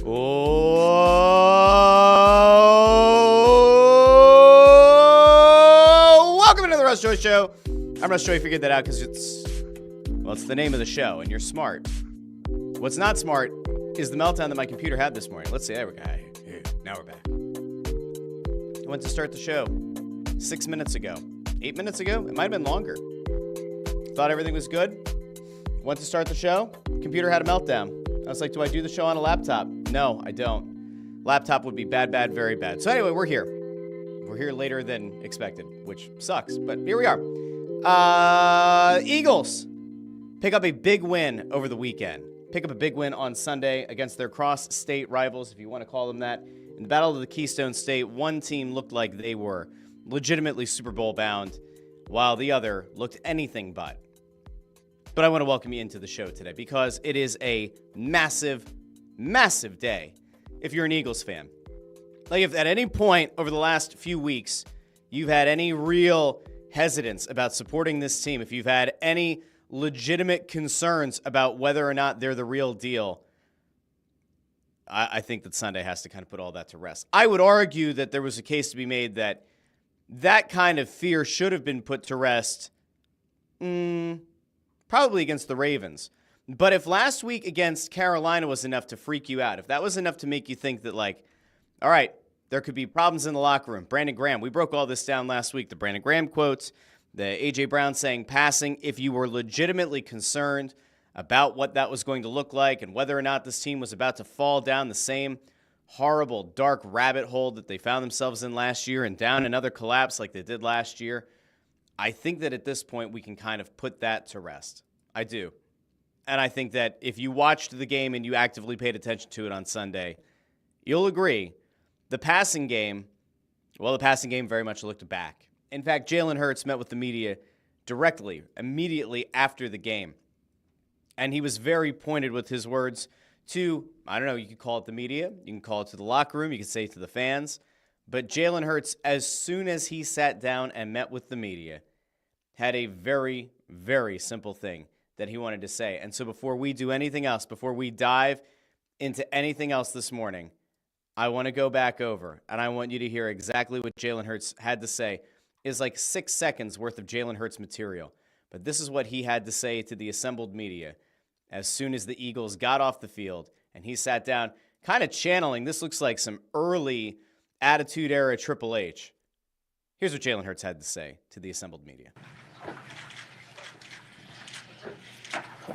Oh, welcome to the Russ Joy Show. I'm Russ Joy. Figured that out because it's the name of the show, and you're smart. What's not smart is the meltdown that my computer had this morning. Let's see. There we go. Now we're back. I went to start the show 6 minutes ago. 8 minutes ago? It might have been longer. Thought everything was good. Went to start the show. Computer had a meltdown. I was like, do I do the show on a laptop? No, I don't. Laptop would be bad, very bad. So anyway, we're here. We're here later than expected, which sucks, but here we are. Eagles pick up a big win over the weekend. Pick up a big win on Sunday against their cross-state rivals, if you want to call them that. In the Battle of the Keystone State, one team looked like they were legitimately Super Bowl bound, while the other looked anything but. But I want to welcome you into the show today because it is a massive, massive day if you're an Eagles fan. Like if at any point over the last few weeks you've had any real hesitance about supporting this team, if you've had any legitimate concerns about whether or not they're the real deal, I think that Sunday has to kind of put all that to rest. I would argue that there was a case to be made that that kind of fear should have been put to rest probably against the Ravens. But if last week against Carolina was enough to freak you out, if that was enough to make you think that, like, all right, there could be problems in the locker room. Brandon Graham, we broke all this down last week. The Brandon Graham quotes, the A.J. Brown saying passing. If you were legitimately concerned about what that was going to look like and whether or not this team was about to fall down the same horrible, dark rabbit hole that they found themselves in last year and down another collapse like they did last year, I think that at this point we can kind of put that to rest. I do. And I think that if you watched the game and you actively paid attention to it on Sunday, you'll agree the passing game very much looked back. In fact, Jalen Hurts met with the media directly, immediately after the game. And he was very pointed with his words to, I don't know, you could call it the media, you can call it to the locker room, you could say to the fans. But Jalen Hurts, as soon as he sat down and met with the media, had a very, very simple thing that he wanted to say. And so before we do anything else, before we dive into anything else this morning, I want to go back over, and I want you to hear exactly what Jalen Hurts had to say. It's like 6 seconds worth of Jalen Hurts material. But this is what he had to say to the assembled media as soon as the Eagles got off the field, and he sat down, kind of channeling, this looks like some early Attitude Era Triple H. Here's what Jalen Hurts had to say to the assembled media.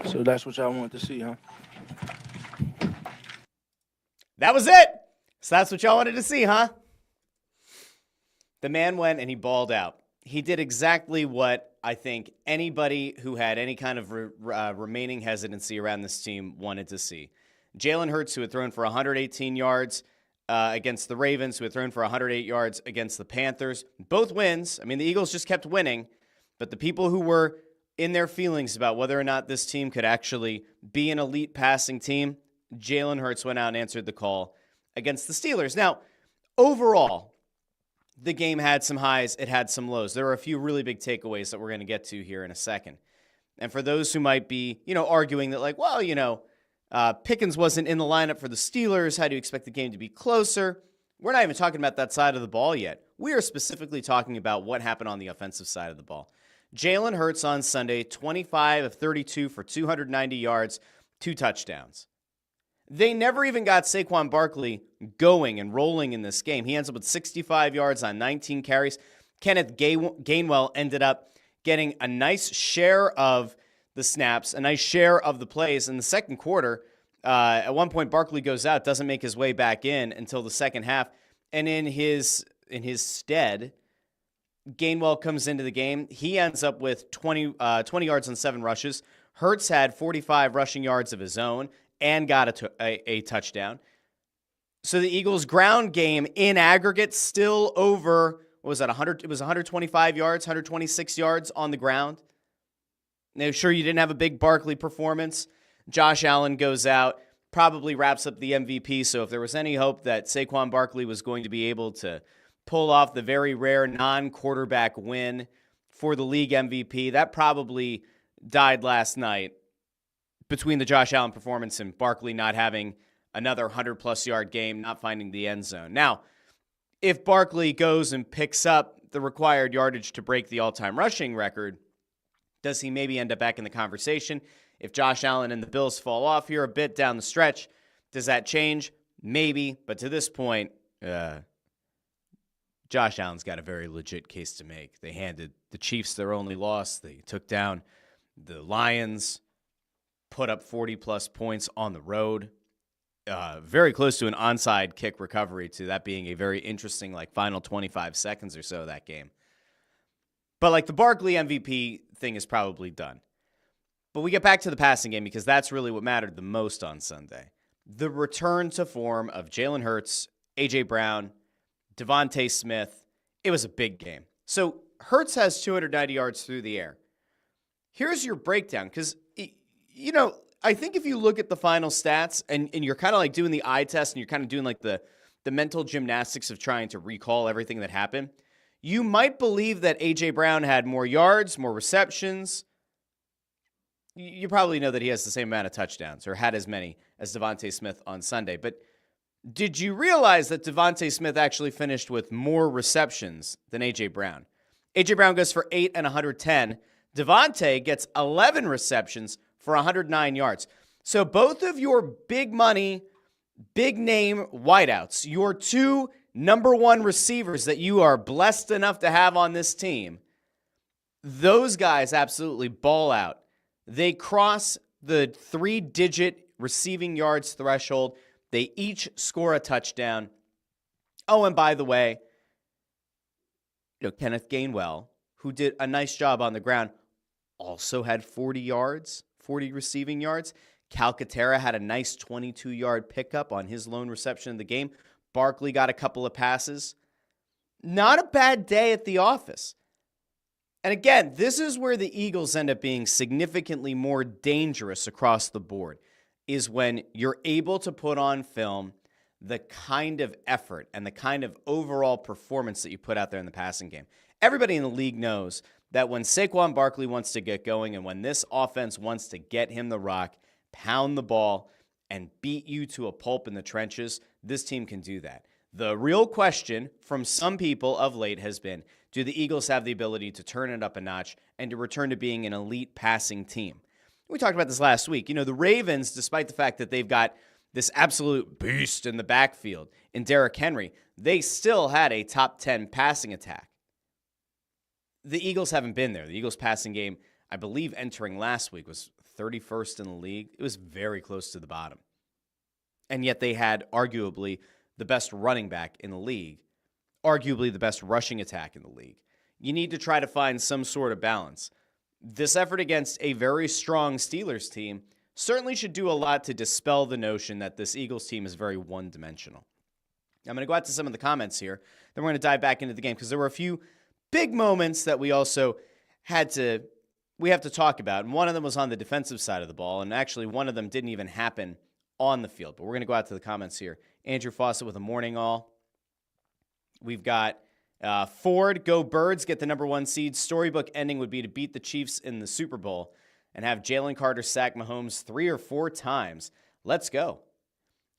So that's what y'all wanted to see, huh? That was it. So that's what y'all wanted to see, huh? The man went and he balled out. He did exactly what I think anybody who had any kind of remaining hesitancy around this team wanted to see. Jalen Hurts, who had thrown for 118 yards against the Ravens, who had thrown for 108 yards against the Panthers. Both wins. I mean, the Eagles just kept winning, but the people who were in their feelings about whether or not this team could actually be an elite passing team, Jalen Hurts went out and answered the call against the Steelers. Now, overall, the game had some highs, it had some lows. There are a few really big takeaways that we're going to get to here in a second. And for those who might be, arguing that, like, well, Pickens wasn't in the lineup for the Steelers, how do you expect the game to be closer? We're not even talking about that side of the ball yet. We are specifically talking about what happened on the offensive side of the ball. Jalen Hurts on Sunday, 25 of 32 for 290 yards, 2 touchdowns. They never even got Saquon Barkley going and rolling in this game. He ends up with 65 yards on 19 carries. Kenneth Gainwell ended up getting a nice share of the snaps, a nice share of the plays in the second quarter. At one point, Barkley goes out, doesn't make his way back in until the second half. And in his stead, Gainwell comes into the game. He ends up with 20 yards on 7 rushes. Hurts had 45 rushing yards of his own and got a touchdown. So the Eagles' ground game in aggregate still over, what was that, 100? It was 125 yards, 126 yards on the ground. Now, sure, you didn't have a big Barkley performance. Josh Allen goes out, probably wraps up the MVP. So if there was any hope that Saquon Barkley was going to be able to pull off the very rare non-quarterback win for the league MVP, that probably died last night between the Josh Allen performance and Barkley not having another 100-plus yard game, not finding the end zone. Now, if Barkley goes and picks up the required yardage to break the all-time rushing record, does he maybe end up back in the conversation? If Josh Allen and the Bills fall off here a bit down the stretch, does that change? Maybe, but to this point, Josh Allen's got a very legit case to make. They handed the Chiefs their only loss. They took down the Lions, put up 40-plus points on the road. Very close to an onside kick recovery, to that being a very interesting, final 25 seconds or so of that game. But, the Barkley MVP thing is probably done. But we get back to the passing game because that's really what mattered the most on Sunday. The return to form of Jalen Hurts, A.J. Brown, Devontae Smith. It was a big game. So Hurts has 290 yards through the air. Here's your breakdown because, I think if you look at the final stats and you're kind of doing the eye test and you're kind of doing the mental gymnastics of trying to recall everything that happened, you might believe that A.J. Brown had more yards, more receptions. You probably know that he has the same amount of touchdowns or had as many as Devontae Smith on Sunday. But did you realize that Devontae Smith actually finished with more receptions than A.J. Brown? A.J. Brown goes for 8 and 110. Devontae gets 11 receptions for 109 yards. So both of your big money, big name wideouts, your two number one receivers that you are blessed enough to have on this team, those guys absolutely ball out. They cross the 3-digit receiving yards threshold. They each score a touchdown. Oh, and by the way, Kenneth Gainwell, who did a nice job on the ground, also had 40 receiving yards. Calcaterra had a nice 22-yard pickup on his lone reception in the game. Barkley got a couple of passes. Not a bad day at the office. And again, this is where the Eagles end up being significantly more dangerous across the board, is when you're able to put on film the kind of effort and the kind of overall performance that you put out there in the passing game. Everybody in the league knows that when Saquon Barkley wants to get going and when this offense wants to get him the rock, pound the ball, and beat you to a pulp in the trenches, this team can do that. The real question from some people of late has been, do the Eagles have the ability to turn it up a notch and to return to being an elite passing team? We talked about this last week. The Ravens, despite the fact that they've got this absolute beast in the backfield in Derrick Henry, they still had a top 10 passing attack. The Eagles haven't been there. The Eagles passing game, I believe entering last week, was 31st in the league. It was very close to the bottom. And yet they had arguably the best running back in the league, arguably the best rushing attack in the league. You need to try to find some sort of balance. This effort against a very strong Steelers team certainly should do a lot to dispel the notion that this Eagles team is very one-dimensional. I'm going to go out to some of the comments here. Then we're going to dive back into the game because there were a few big moments that we also have to talk about. And one of them was on the defensive side of the ball. And actually, one of them didn't even happen on the field. But we're going to go out to the comments here. Andrew Fawcett with a morning all. We've got Ford, go Birds, get the number 1 seed. Storybook ending would be to beat the Chiefs in the Super Bowl and have Jalen Carter sack Mahomes 3 or 4 times. Let's go.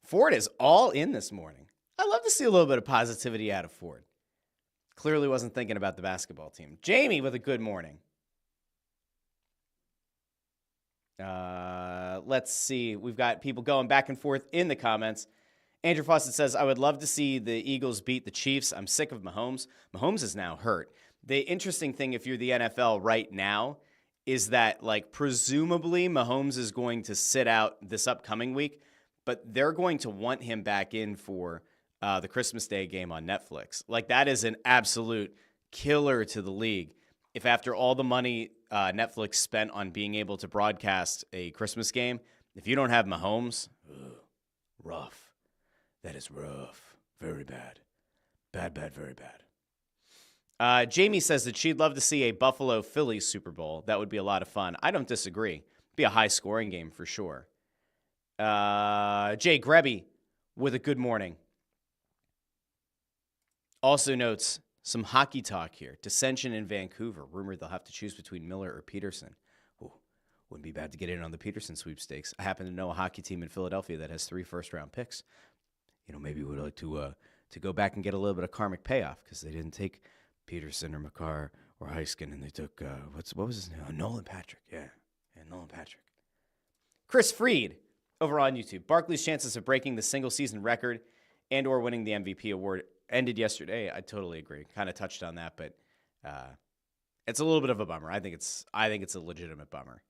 Ford is all in this morning. I love to see a little bit of positivity out of Ford. Clearly wasn't thinking about the basketball team. Jamie with a good morning. Let's see. We've got people going back and forth in the comments. Andrew Fawcett says, I would love to see the Eagles beat the Chiefs. I'm sick of Mahomes. Mahomes is now hurt. The interesting thing, if you're the NFL right now, is that, presumably Mahomes is going to sit out this upcoming week, but they're going to want him back in for the Christmas Day game on Netflix. That is an absolute killer to the league. If after all the money Netflix spent on being able to broadcast a Christmas game, if you don't have Mahomes, rough. That is rough. Very bad. Bad, very bad. Jamie says that she'd love to see a Buffalo-Phillies Super Bowl. That would be a lot of fun. I don't disagree. It'd be a high-scoring game for sure. Jay Grebby with a good morning. Also notes some hockey talk here. Dissension in Vancouver. Rumored they'll have to choose between Miller or Peterson. Wouldn't be bad to get in on the Peterson sweepstakes. I happen to know a hockey team in Philadelphia that has 3 first-round picks. Maybe we'd like to go back and get a little bit of karmic payoff because they didn't take Peterson or McCarr or Heiskin, and they took, what was his name? Nolan Patrick. Yeah, Nolan Patrick. Chris Freed over on YouTube. Barkley's chances of breaking the single-season record and or winning the MVP award ended yesterday. I totally agree. Kind of touched on that, but it's a little bit of a bummer. I think it's a legitimate bummer.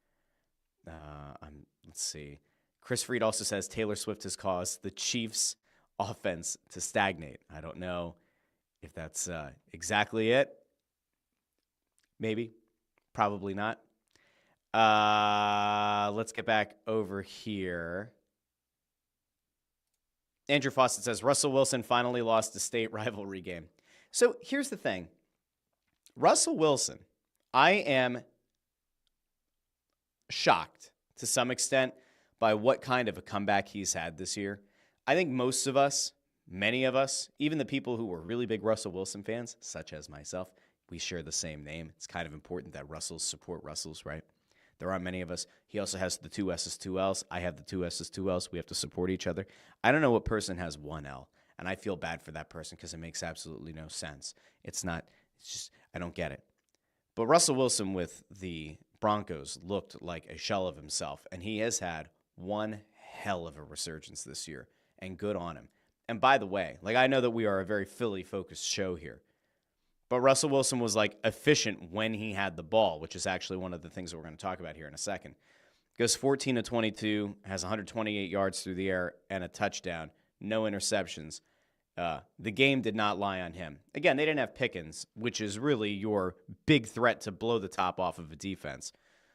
Let's see. Chris Freed also says Taylor Swift has caused the Chiefs' offense to stagnate. I don't know if that's exactly it. Maybe. Probably not. Let's get back over here. Andrew Fawcett says Russell Wilson finally lost a state rivalry game. So here's the thing. Russell Wilson, I am shocked to some extent by what kind of a comeback he's had this year. I think most of us, many of us, even the people who were really big Russell Wilson fans, such as myself, we share the same name. It's kind of important that Russells support Russells, right? There aren't many of us. He also has the 2 S's, 2 L's. I have the 2 S's, 2 L's. We have to support each other. I don't know what person has 1 L, and I feel bad for that person because it makes absolutely no sense. It's just, I don't get it. But Russell Wilson with the Broncos looked like a shell of himself, and he has had one hell of a resurgence this year, and good on him. And by the way, I know that we are a very Philly-focused show here, but Russell Wilson was efficient when he had the ball, which is actually one of the things that we're going to talk about here in a second. Goes 14 of 22, has 128 yards through the air and a touchdown, no interceptions. The game did not lie on him. Again, they didn't have Pickens, which is really your big threat to blow the top off of a defense.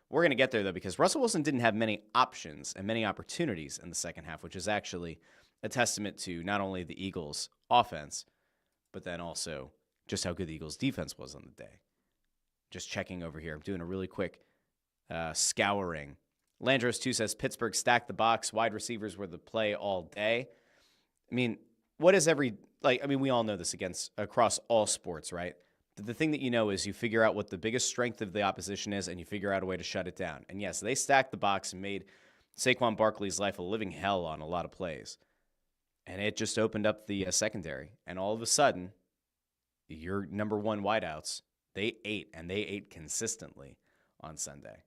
We're going to get there, though, because Russell Wilson didn't have many options and many opportunities in the second half, which is actually a testament to not only the Eagles' offense, but then also just how good the Eagles' defense was on the day. Just checking over here. I'm doing a really quick scouring. Landros2 says Pittsburgh stacked the box. Wide receivers were the play all day. I mean, what is we all know this across all sports, right? The thing that you know is you figure out what the biggest strength of the opposition is, and you figure out a way to shut it down. And yes, they stacked the box and made Saquon Barkley's life a living hell on a lot of plays. And it just opened up the secondary. And all of a sudden, your number 1 wideouts, they ate consistently on Sunday.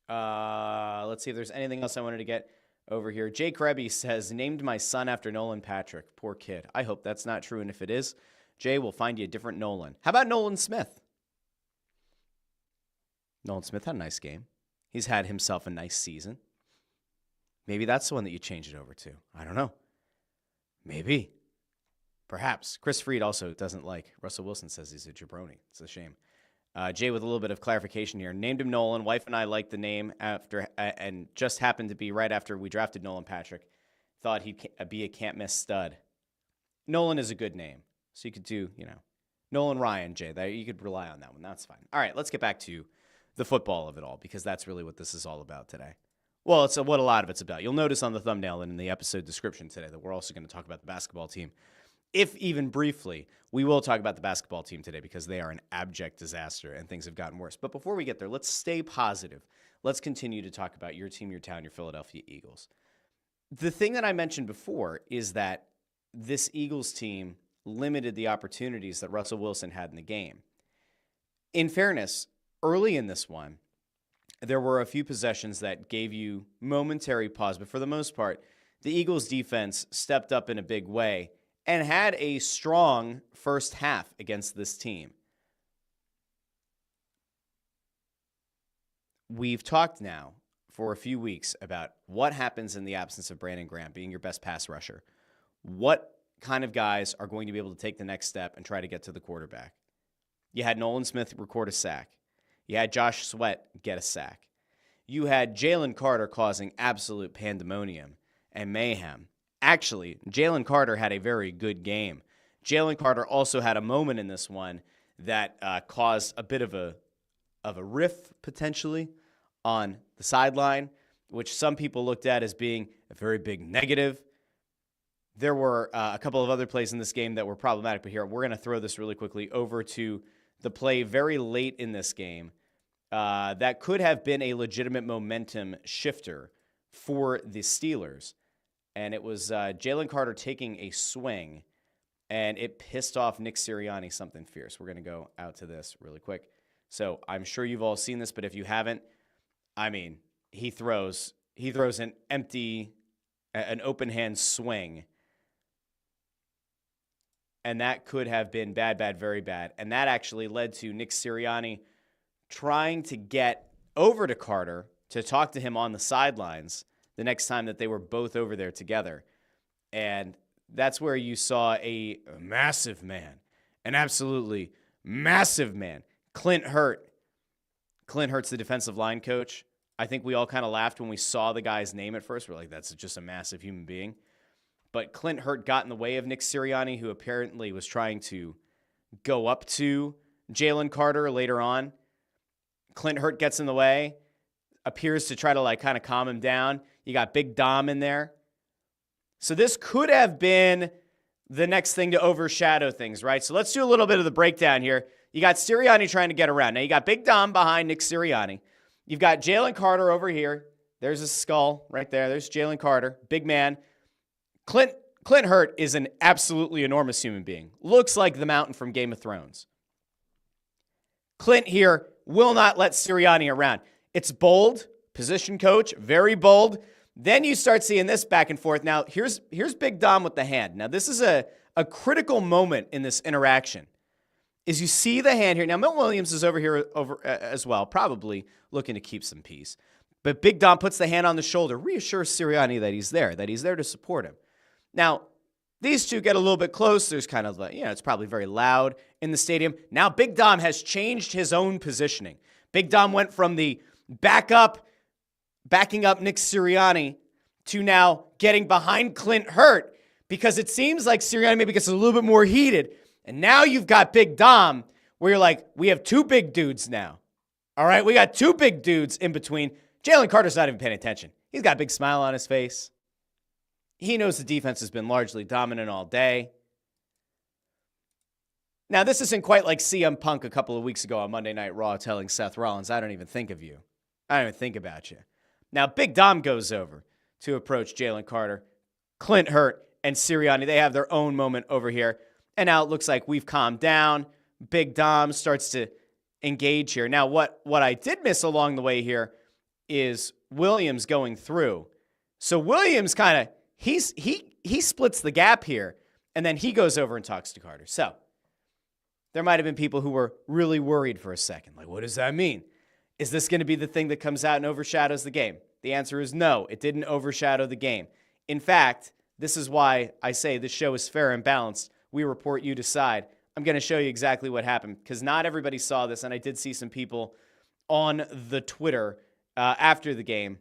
Let's see if there's anything else I wanted to get over here. Jay Krebby says, named my son after Nolan Patrick. Poor kid. I hope that's not true, and if it is, Jay, we'll find you a different Nolan. How about Nolan Smith? Nolan Smith had a nice game. He's had himself a nice season. Maybe that's the one that you change it over to. I don't know. Maybe. Perhaps. Chris Freed also doesn't like Russell Wilson, says he's a jabroni. It's a shame. Jay with a little bit of clarification here. Named him Nolan. Wife and I liked the name after, and just happened to be right after we drafted Nolan Patrick. Thought he'd be a can't-miss stud. Nolan is a good name. So you could do, Nolan Ryan, Jay. You could rely on that one. That's fine. All right, let's get back to the football of it all, because that's really what this is all about today. Well, it's what a lot of it's about. You'll notice on the thumbnail and in the episode description today that we're also going to talk about the basketball team. If even briefly, we will talk about the basketball team today because they are an abject disaster and things have gotten worse. But before we get there, let's stay positive. Let's continue to talk about your team, your town, your Philadelphia Eagles. The thing that I mentioned before is that this Eagles team limited the opportunities that Russell Wilson had in the game. In fairness, early in this one, there were a few possessions that gave you momentary pause, but for the most part, the Eagles defense stepped up in a big way and had a strong first half against this team. We've talked now for a few weeks about what happens in the absence of Brandon Graham being your best pass rusher. What kind of guys are going to be able to take the next step and try to get to the quarterback? You had Nolan Smith record a sack. You had Josh Sweat get a sack. You had Jalen Carter causing absolute pandemonium and mayhem. Actually, Jalen Carter had a very good game. Jalen Carter also had a moment in this one that caused a bit of a riff potentially on the sideline, which some people looked at as being a very big negative. There were a couple of other plays in this game that were problematic, but here we're going to throw this really quickly over to the play very late in this game that could have been a legitimate momentum shifter for the Steelers. And it was Jalen Carter taking a swing, and it pissed off Nick Sirianni something fierce. We're going to go out to this really quick. So I'm sure you've all seen this, but if you haven't, I mean, he throws an open hand swing, and that could have been bad, very bad. And that actually led to Nick Sirianni trying to get over to Carter to talk to him on the sidelines the next time that they were both over there together. And that's where you saw a massive man, an absolutely massive man, Clint Hurt. Clint Hurt's the defensive line coach. I think we all kind of laughed when we saw the guy's name at first. We're like, that's just a massive human being. But Clint Hurt got in the way of Nick Sirianni, who apparently was trying to go up to Jalen Carter later on. Clint Hurt gets in the way, appears to try to kind of calm him down. You got Big Dom in there. So this could have been the next thing to overshadow things, right? So let's do a little bit of the breakdown here. You got Sirianni trying to get around. Now you got Big Dom behind Nick Sirianni. You've got Jalen Carter over here. There's his skull right there. There's Jalen Carter, big man. Clint Hurt is an absolutely enormous human being. Looks like the mountain from Game of Thrones. Clint here will not let Sirianni around. It's bold, position coach, very bold. Then you start seeing this back and forth. Now, here's Big Dom with the hand. Now, this is a critical moment in this interaction. Is you see the hand here. Now, Milton Williams is over here as well, probably looking to keep some peace. But Big Dom puts the hand on the shoulder, reassures Sirianni that he's there to support him. Now, these two get a little bit close. There's kind of it's probably very loud in the stadium. Now, Big Dom has changed his own positioning. Big Dom went from the backing up Nick Sirianni to now getting behind Clint Hurt, because it seems like Sirianni maybe gets a little bit more heated. And now you've got Big Dom, where you're like, we have two big dudes now. All right, we got two big dudes in between. Jalen Carter's not even paying attention. He's got a big smile on his face. He knows the defense has been largely dominant all day. Now, this isn't quite like CM Punk a couple of weeks ago on Monday Night Raw telling Seth Rollins, I don't even think of you. I don't even think about you. Now, Big Dom goes over to approach Jalen Carter. Clint Hurt and Sirianni, they have their own moment over here. And now it looks like we've calmed down. Big Dom starts to engage here. Now, what I did miss along the way here is Williams going through. So Williams kind of, he splits the gap here, and then he goes over and talks to Carter. So there might have been people who were really worried for a second. Like, what does that mean? Is this going to be the thing that comes out and overshadows the game? The answer is no, it didn't overshadow the game. In fact, this is why I say this show is fair and balanced. We report, you decide. I'm going to show you exactly what happened, because not everybody saw this, and I did see some people on the Twitter after the game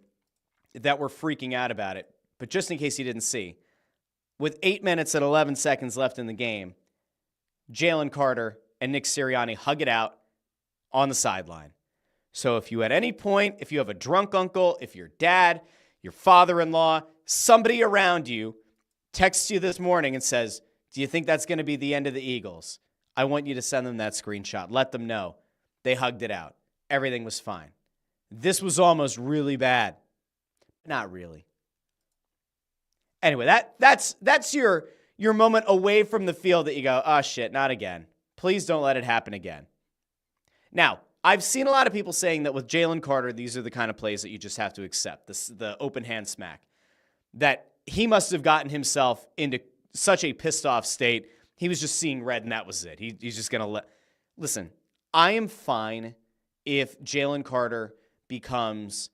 that were freaking out about it. But just in case you didn't see, with 8 minutes and 11 seconds left in the game, Jalen Carter and Nick Sirianni hug it out on the sideline. So if you at any point, if you have a drunk uncle, if your dad, your father-in-law, somebody around you texts you this morning and says, do you think that's going to be the end of the Eagles? I want you to send them that screenshot. Let them know. They hugged it out. Everything was fine. This was almost really bad. Not really. Anyway, that's your moment away from the field that you go, oh shit, not again. Please don't let it happen again. Now, I've seen a lot of people saying that with Jalen Carter, these are the kind of plays that you just have to accept, the open hand smack. That he must have gotten himself into such a pissed off state. He was just seeing red, and that was it. He's just going to listen, I am fine if Jalen Carter becomes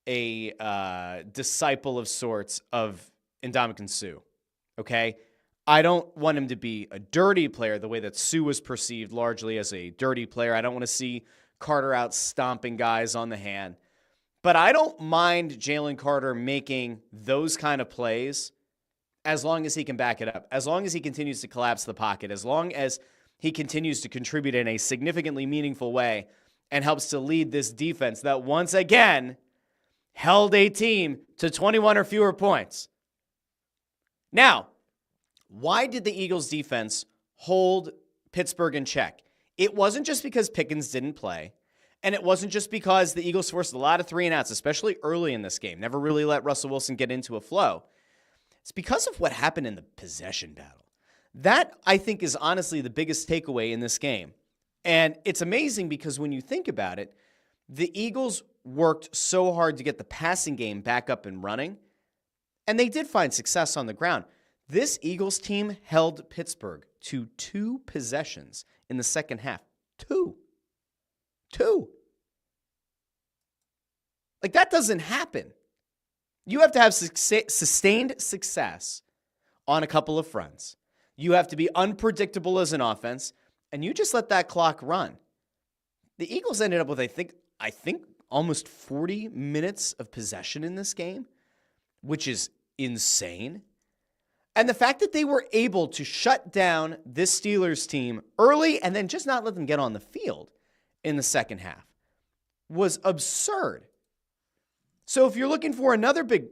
a disciple of sorts of Ndamukong Suh, okay? I don't want him to be a dirty player the way that Suh was perceived largely as a dirty player. I don't want to see Carter out stomping guys on the hand. But I don't mind Jalen Carter making those kind of plays as long as he can back it up, as long as he continues to collapse the pocket, as long as he continues to contribute in a significantly meaningful way and helps to lead this defense that once again held a team to 21 or fewer points. Now, why did the Eagles defense hold Pittsburgh in check? It wasn't just because Pickens didn't play, And it wasn't just because the Eagles forced a lot of 3-and-outs, especially early in this game, never really let Russell Wilson get into a flow. It's because of what happened in the possession battle. That, I think, is honestly the biggest takeaway in this game. And it's amazing because when you think about it, the Eagles worked so hard to get the passing game back up and running, and they did find success on the ground. This Eagles team held Pittsburgh to 2 possessions in the second half. 2. Like, that doesn't happen. You have to have sustained success on a couple of fronts. You have to be unpredictable as an offense, and you just let that clock run. The Eagles ended up with, I think almost 40 minutes of possession in this game, which is insane. And the fact that they were able to shut down this Steelers team early and then just not let them get on the field in the second half was absurd. So if you're looking for another big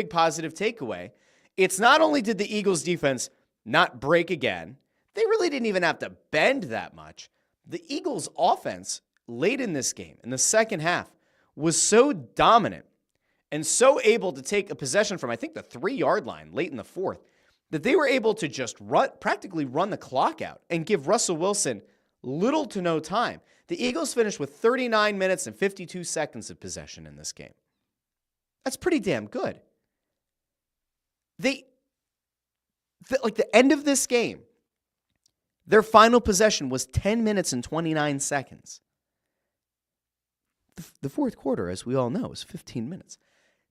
positive takeaway, it's not only did the Eagles defense not break again, they really didn't even have to bend that much. The Eagles offense late in this game, in the second half, was so dominant and so able to take a possession from, I think, the 3-yard line late in the fourth, that they were able to just practically run the clock out and give Russell Wilson little to no time. The Eagles finished with 39 minutes and 52 seconds of possession in this game. That's pretty damn good. Like the end of this game, their final possession was 10 minutes and 29 seconds. The fourth quarter, as we all know, is 15 minutes.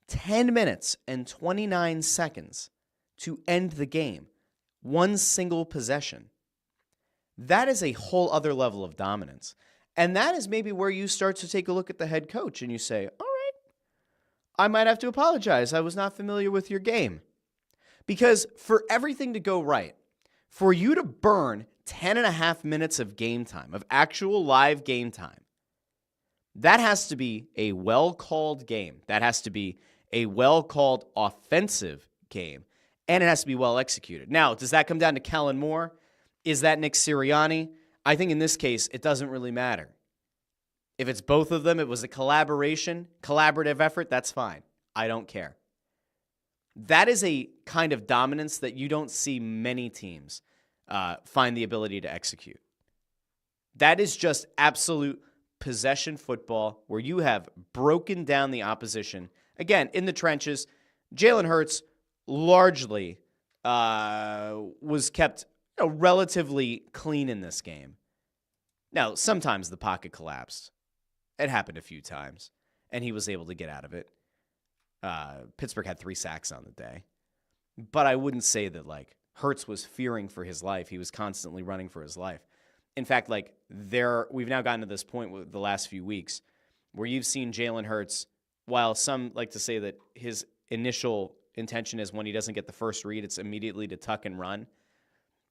10 minutes and 29 seconds to end the game. One single possession. That is a whole other level of dominance. And that is maybe where you start to take a look at the head coach and you say, all right, I might have to apologize. I was not familiar with your game. Because for everything to go right, for you to burn 10 and a half minutes of game time, of actual live game time, that has to be a well-called game. That has to be a well-called offensive game. And it has to be well-executed. Now, does that come down to Kellen Moore? Is that Nick Sirianni? I think in this case, it doesn't really matter. If it's both of them, it was a collaborative effort, that's fine. I don't care. That is a kind of dominance that you don't see many teams find the ability to execute. That is just absolute possession football where you have broken down the opposition. Again, in the trenches, Jalen Hurts largely was kept relatively clean in this game. Now, sometimes the pocket collapsed. It happened a few times, and he was able to get out of it. Pittsburgh had 3 sacks on the day. But I wouldn't say that, Hurts was fearing for his life. He was constantly running for his life. In fact, we've now gotten to this point with the last few weeks where you've seen Jalen Hurts, while some like to say that his initial intention is when he doesn't get the first read, it's immediately to tuck and run.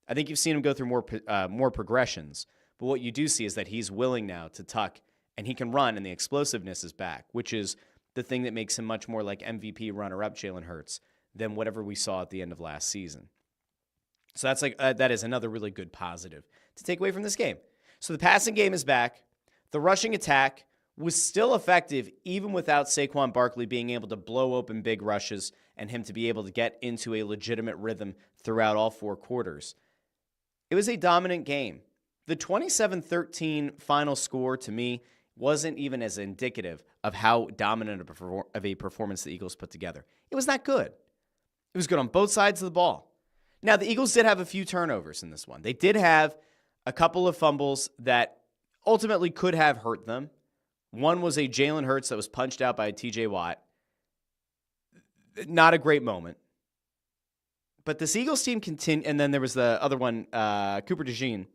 I think you've seen him go through more progressions. But what you do see is that he's willing now to tuck, and he can run, and the explosiveness is back, which is the thing that makes him much more like MVP runner-up Jalen Hurts than whatever we saw at the end of last season. So that's that is another really good positive to take away from this game. So the passing game is back. The rushing attack was still effective even without Saquon Barkley being able to blow open big rushes and him to be able to get into a legitimate rhythm throughout all 4 quarters. It was a dominant game. The 27-13 final score, to me, wasn't even as indicative of how dominant of a performance the Eagles put together. It was not good. It was good on both sides of the ball. Now, the Eagles did have a few turnovers in this one. They did have a couple of fumbles that ultimately could have hurt them. One was a Jalen Hurts that was punched out by a TJ Watt. Not a great moment. But this Eagles team continued, and then there was the other one, Cooper DeJean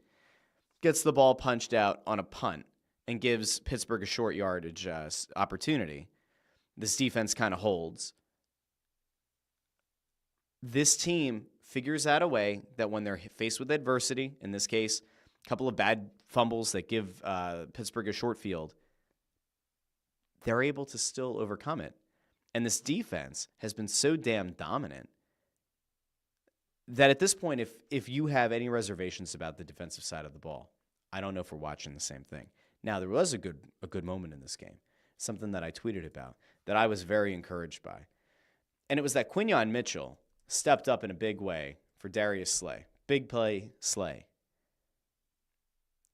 gets the ball punched out on a punt and gives Pittsburgh a short yardage opportunity. This defense kind of holds. This team figures out a way that when they're faced with adversity, in this case, a couple of bad fumbles that give Pittsburgh a short field, they're able to still overcome it. And this defense has been so damn dominant that at this point, if you have any reservations about the defensive side of the ball, I don't know if we're watching the same thing. Now, there was a good moment in this game, something that I tweeted about that I was very encouraged by. And it was that Quinyon Mitchell stepped up in a big way for Darius Slay. Big play Slay.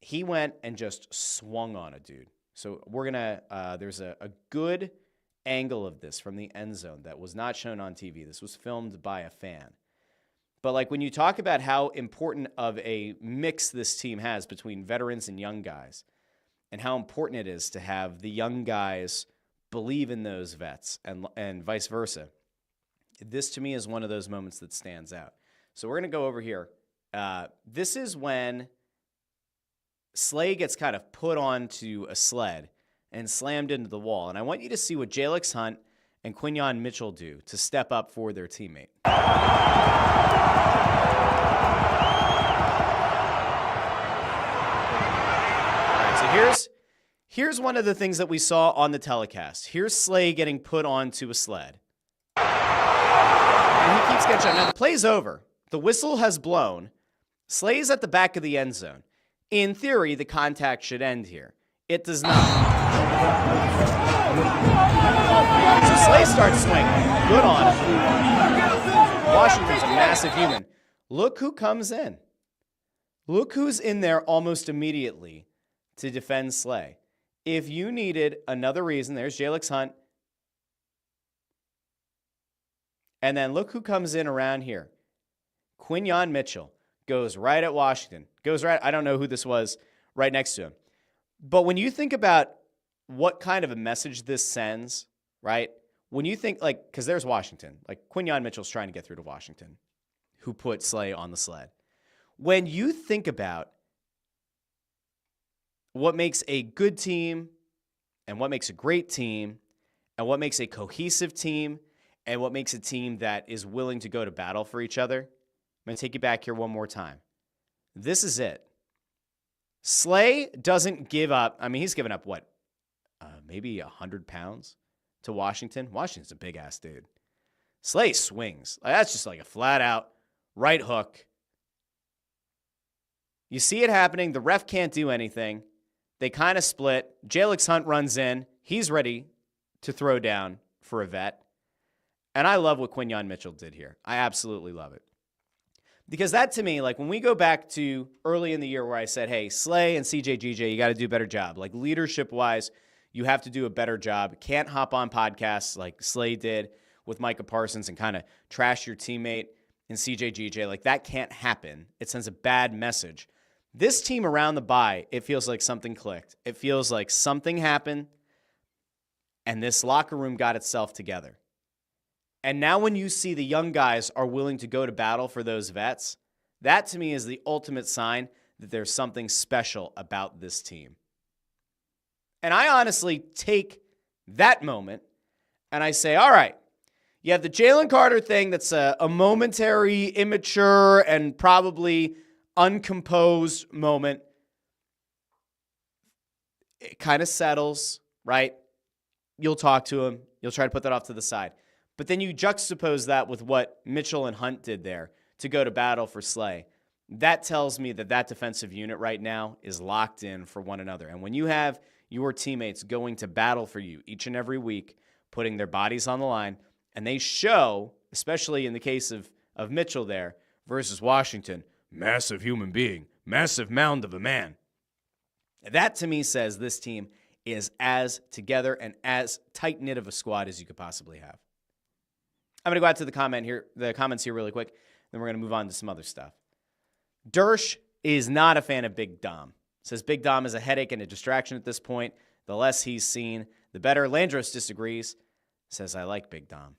He went and just swung on a dude. So we're going to, there's a good angle of this from the end zone that was not shown on TV. This was filmed by a fan. But like when you talk about how important of a mix this team has between veterans and young guys, and how important it is to have the young guys believe in those vets and vice versa, this to me is one of those moments that stands out. So we're going to go over here. This is when Slay gets kind of put onto a sled and slammed into the wall. And I want you to see what Jalix Hunt and Quinyon Mitchell do to step up for their teammate. All right, so here's one of the things that we saw on the telecast. Here's Slay getting put onto a sled. And he keeps getting shot. Now the play's over. The whistle has blown. Slay's at the back of the end zone. In theory, the contact should end here. It does not. So Slay starts swinging. Good on him. Washington's a massive human. Look who comes in. Look who's in there almost immediately to defend Slay. If you needed another reason, there's Jalix Hunt. And then look who comes in around here. Quinyon Mitchell goes right at Washington. Goes right, I don't know who this was, right next to him. But when you think about what kind of a message this sends, right? When you think, like, because there's Washington. Like, Quinyon Mitchell's trying to get through to Washington, who put Slay on the sled. When you think about what makes a good team and what makes a great team and what makes a cohesive team and what makes a team that is willing to go to battle for each other, I'm going to take you back here one more time. This is it. Slay doesn't give up. I mean, he's given up, what, maybe 100 pounds to Washington? Washington's a big-ass dude. Slay swings. That's just like a flat-out right hook. You see it happening. The ref can't do anything. They kind of split. Jalix Hunt runs in. He's ready to throw down for a vet. And I love what Quinyon Mitchell did here. I absolutely love it. Because that, to me, like when we go back to early in the year where I said, hey, Slay and CJGJ, you got to do a better job. Like leadership-wise, you have to do a better job. Can't hop on podcasts like Slay did with Micah Parsons and kind of trash your teammate in CJGJ. Like that can't happen. It sends a bad message. This team around the bye, it feels like something clicked. It feels like something happened and this locker room got itself together. And now when you see the young guys are willing to go to battle for those vets, that to me is the ultimate sign that there's something special about this team. And I honestly take that moment and I say, all right, you have the Jalen Carter thing that's a momentary, immature, and probably uncomposed moment. It kind of settles, right? You'll talk to him. You'll try to put that off to the side. But then you juxtapose that with what Mitchell and Hunt did there to go to battle for Slay. That tells me that that defensive unit right now is locked in for one another. And when you have your teammates going to battle for you each and every week, putting their bodies on the line, and they show, especially in the case of Mitchell there versus Washington, massive human being, massive mound of a man. That to me says this team is as together and as tight-knit of a squad as you could possibly have. I'm going to go out to the comments here really quick, then we're going to move on to some other stuff. Dersh is not a fan of Big Dom. Says Big Dom is a headache and a distraction at this point. The less he's seen, the better. Landros disagrees. Says, I like Big Dom.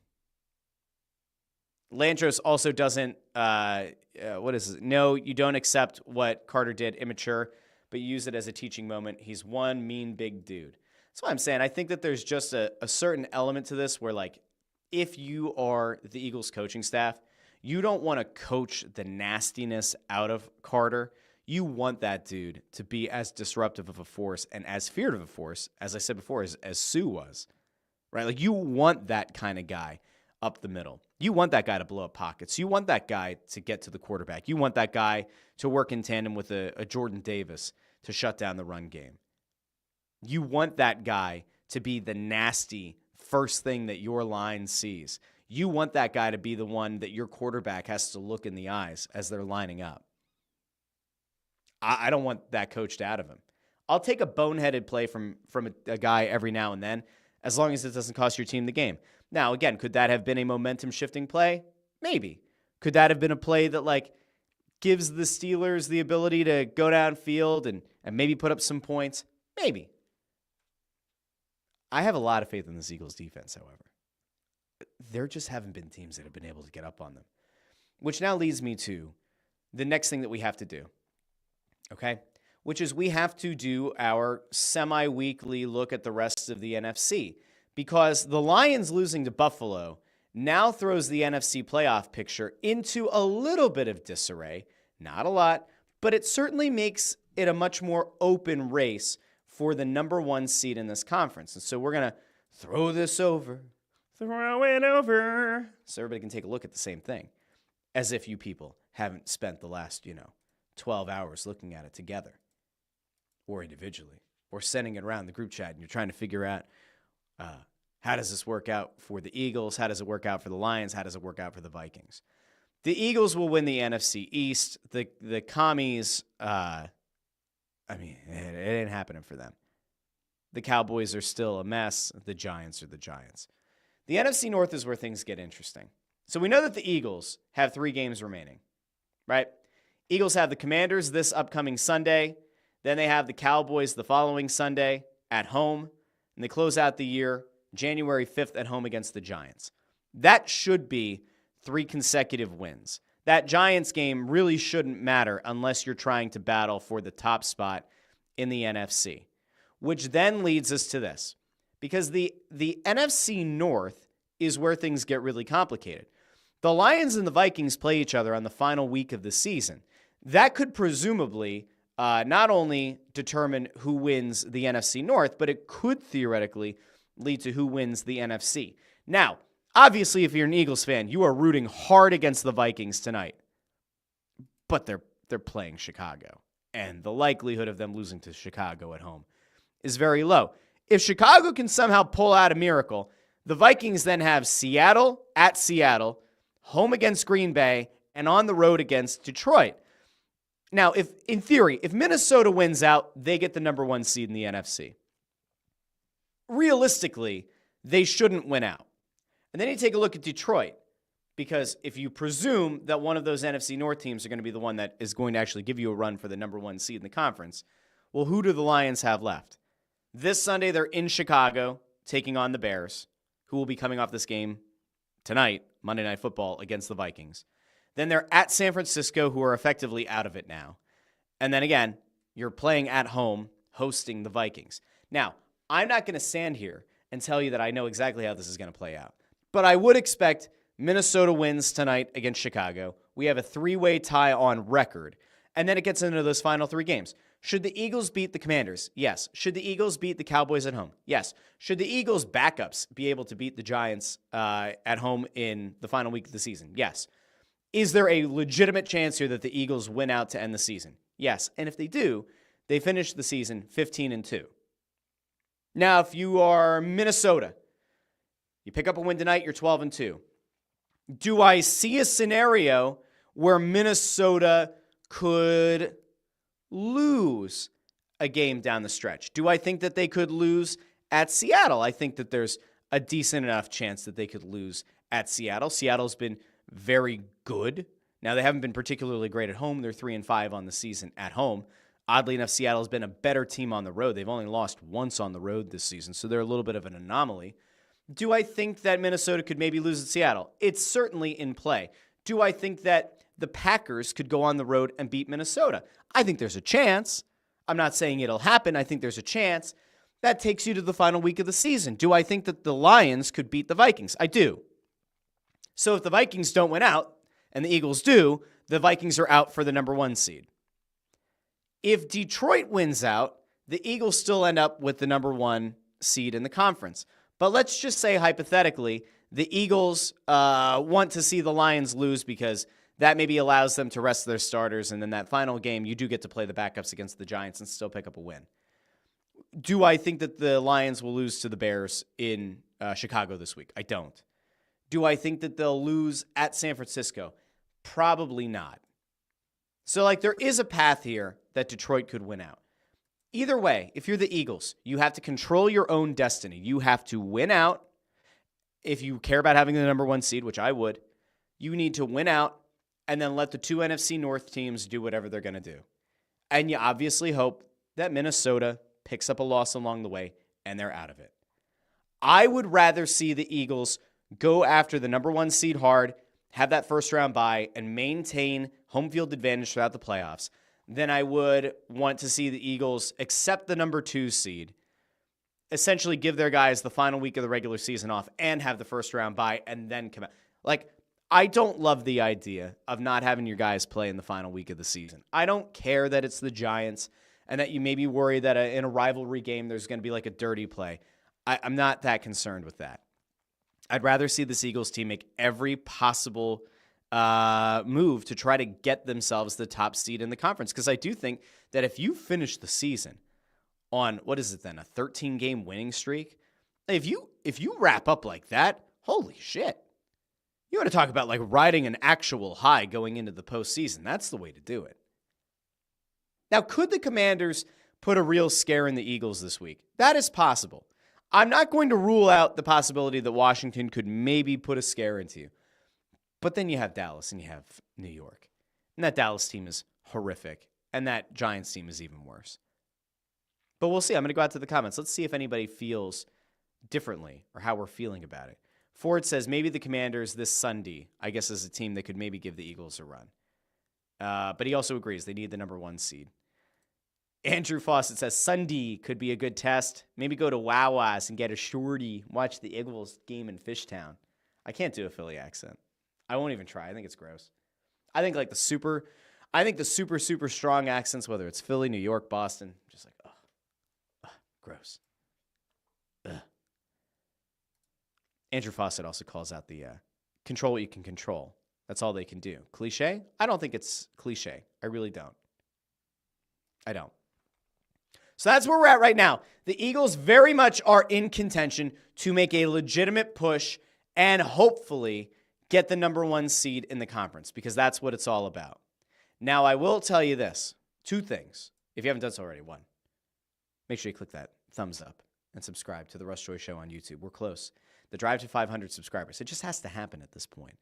Landros also doesn't, no, you don't accept what Carter did, immature, but you use it as a teaching moment. He's one mean big dude. That's what I'm saying. I think that there's just a certain element to this where, like, if you are the Eagles coaching staff, you don't want to coach the nastiness out of Carter. You want that dude to be as disruptive of a force and as feared of a force, as I said before, as Sue was, right? Like, you want that kind of guy up the middle. You want that guy to blow up pockets. You want that guy to get to the quarterback. You want that guy to work in tandem with a Jordan Davis to shut down the run game. You want that guy to be the nasty first thing that your line sees. You want that guy to be the one that your quarterback has to look in the eyes as they're lining up. I don't want that coached out of him. I'll take a boneheaded play from a guy every now and then, as long as it doesn't cost your team the game. Now, again, could that have been a momentum-shifting play? Maybe. Could that have been a play that, gives the Steelers the ability to go downfield and maybe put up some points? Maybe. I have a lot of faith in this Eagles defense, however. There just haven't been teams that have been able to get up on them. Which now leads me to the next thing that we have to do. Okay? Which is we have to do our semi-weekly look at the rest of the NFC. Because the Lions losing to Buffalo now throws the NFC playoff picture into a little bit of disarray. Not a lot, but it certainly makes it a much more open race for the number one seed in this conference. And so we're going to throw this over. Throw it over. So everybody can take a look at the same thing. As if you people haven't spent the last, 12 hours looking at it together. Or individually. Or sending it around the group chat and you're trying to figure out how does this work out for the Eagles? How does it work out for the Lions? How does it work out for the Vikings? The Eagles will win the NFC East. The commies, it ain't happening for them. The Cowboys are still a mess. The Giants are the Giants. The NFC North is where things get interesting. So we know that the Eagles have 3 games remaining, right? Eagles have the Commanders this upcoming Sunday. Then they have the Cowboys the following Sunday at home. And they close out the year January 5th at home against the Giants. That should be 3 consecutive wins. That Giants game really shouldn't matter unless you're trying to battle for the top spot in the NFC. Which then leads us to this. Because the NFC North is where things get really complicated. The Lions and the Vikings play each other on the final week of the season. That could presumably not only determine who wins the NFC North, but it could theoretically lead to who wins the NFC. Now, obviously, if you're an Eagles fan, you are rooting hard against the Vikings tonight. But they're playing Chicago. And the likelihood of them losing to Chicago at home is very low. If Chicago can somehow pull out a miracle, the Vikings then have Seattle at Seattle, home against Green Bay, and on the road against Detroit. Now, in theory, if Minnesota wins out, they get the number 1 seed in the NFC. Realistically, they shouldn't win out. And then you take a look at Detroit, because if you presume that one of those NFC North teams are going to be the one that is going to actually give you a run for the number 1 seed in the conference, well, who do the Lions have left? This Sunday, they're in Chicago, taking on the Bears, who will be coming off this game tonight, Monday Night Football, against the Vikings. Then they're at San Francisco, who are effectively out of it now. And then again, you're playing at home, hosting the Vikings. Now, I'm not going to stand here and tell you that I know exactly how this is going to play out. But I would expect Minnesota wins tonight against Chicago. We have a 3-way tie on record. And then it gets into those final 3 games. Should the Eagles beat the Commanders? Yes. Should the Eagles beat the Cowboys at home? Yes. Should the Eagles' backups be able to beat the Giants at home in the final week of the season? Yes. Is there a legitimate chance here that the Eagles win out to end the season? Yes. And if they do, they finish the season 15-2. Now, if you are Minnesota, you pick up a win tonight, you're 12-2. Do I see a scenario where Minnesota could lose a game down the stretch? Do I think that they could lose at Seattle? I think that there's a decent enough chance that they could lose at Seattle. Seattle's been very good. Now, they haven't been particularly great at home. They're 3-5 on the season at home. Oddly enough, Seattle's been a better team on the road. They've only lost once on the road this season, so they're a little bit of an anomaly. Do I think that Minnesota could maybe lose at Seattle? It's certainly in play. Do I think that the Packers could go on the road and beat Minnesota? I think there's a chance. I'm not saying it'll happen. I think there's a chance. That takes you to the final week of the season. Do I think that the Lions could beat the Vikings? I do. So if the Vikings don't win out, and the Eagles do, the Vikings are out for the number 1 seed. If Detroit wins out, the Eagles still end up with the number 1 seed in the conference. But let's just say, hypothetically, the Eagles want to see the Lions lose because that maybe allows them to rest their starters, and then that final game, you do get to play the backups against the Giants and still pick up a win. Do I think that the Lions will lose to the Bears in Chicago this week? I don't. Do I think that they'll lose at San Francisco? Probably not. So, like, there is a path here that Detroit could win out. Either way, if you're the Eagles, you have to control your own destiny. You have to win out. If you care about having the number 1 seed, which I would, you need to win out and then let the 2 NFC North teams do whatever they're going to do. And you obviously hope that Minnesota picks up a loss along the way and they're out of it. I would rather see the Eagles go after the number 1 seed hard, have that first round bye, and maintain home field advantage throughout the playoffs than I would want to see the Eagles accept the number 2 seed, essentially give their guys the final week of the regular season off and have the first round bye and then come out. Like, I don't love the idea of not having your guys play in the final week of the season. I don't care that it's the Giants and that you maybe worry that in a rivalry game there's going to be like a dirty play. I'm not that concerned with that. I'd rather see this Eagles team make every possible move to try to get themselves the top seed in the conference, because I do think that if you finish the season on, what is it then, a 13-game winning streak, if you wrap up like that, holy shit. You want to talk about like riding an actual high going into the postseason. That's the way to do it. Now, could the Commanders put a real scare in the Eagles this week? That is possible. I'm not going to rule out the possibility that Washington could maybe put a scare into you. But then you have Dallas and you have New York. And that Dallas team is horrific. And that Giants team is even worse. But we'll see. I'm going to go out to the comments. Let's see if anybody feels differently or how we're feeling about it. Ford says maybe the Commanders this Sunday, I guess, is a team that could maybe give the Eagles a run. But he also agrees they need the number 1 seed. Andrew Fawcett says Sunday could be a good test. Maybe go to Wawa's and get a shorty. Watch the Eagles game in Fishtown. I can't do a Philly accent. I won't even try. I think it's gross. I think the super strong accents, whether it's Philly, New York, Boston, just like, gross. Ugh. Andrew Fawcett also calls out the control what you can control. That's all they can do. Cliche? I don't think it's cliche. I really don't. I don't. So that's where we're at right now. The Eagles very much are in contention to make a legitimate push and hopefully get the number 1 seed in the conference, because that's what it's all about. Now, I will tell you this. 2 things. If you haven't done so already. 1, make sure you click that thumbs up and subscribe to the Russ Joy Show on YouTube. We're close. The drive to 500 subscribers. It just has to happen at this point.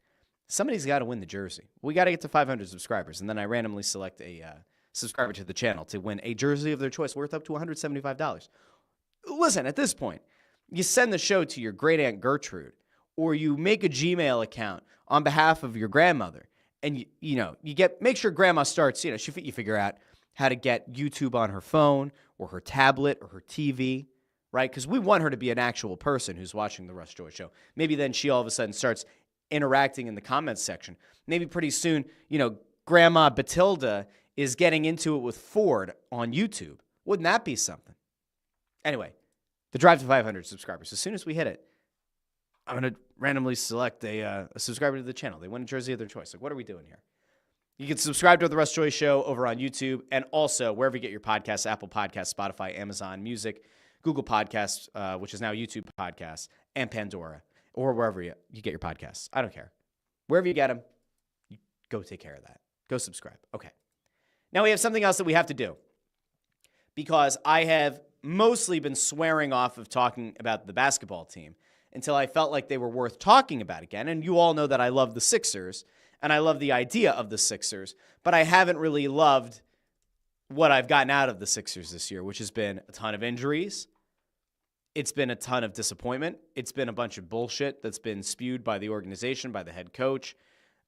Somebody's got to win the jersey. We got to get to 500 subscribers, and then I randomly select a subscriber to the channel to win a jersey of their choice worth up to $175. Listen, at this point, you send the show to your great Aunt Gertrude, or you make a Gmail account on behalf of your grandmother, and make sure grandma starts, you figure out how to get YouTube on her phone or her tablet or her TV, right? Because we want her to be an actual person who's watching the Russ Joy Show. Maybe then she all of a sudden starts interacting in the comments section. Maybe pretty soon, Grandma Batilda is getting into it with Ford on YouTube. Wouldn't that be something? Anyway, the drive to 500 subscribers. As soon as we hit it, I'm going to randomly select a subscriber to the channel. They win a jersey of their choice. Like, what are we doing here? You can subscribe to the Russ Joy Show over on YouTube and also wherever you get your podcasts, Apple Podcasts, Spotify, Amazon Music, Google Podcasts, which is now YouTube Podcasts, and Pandora, or wherever you get your podcasts. I don't care. Wherever you get them, you go take care of that. Go subscribe. Okay. Now we have something else that we have to do, because I have mostly been swearing off of talking about the basketball team until I felt like they were worth talking about again. And you all know that I love the Sixers, and I love the idea of the Sixers, but I haven't really loved what I've gotten out of the Sixers this year, which has been a ton of injuries. It's been a ton of disappointment. It's been a bunch of bullshit that's been spewed by the organization, by the head coach,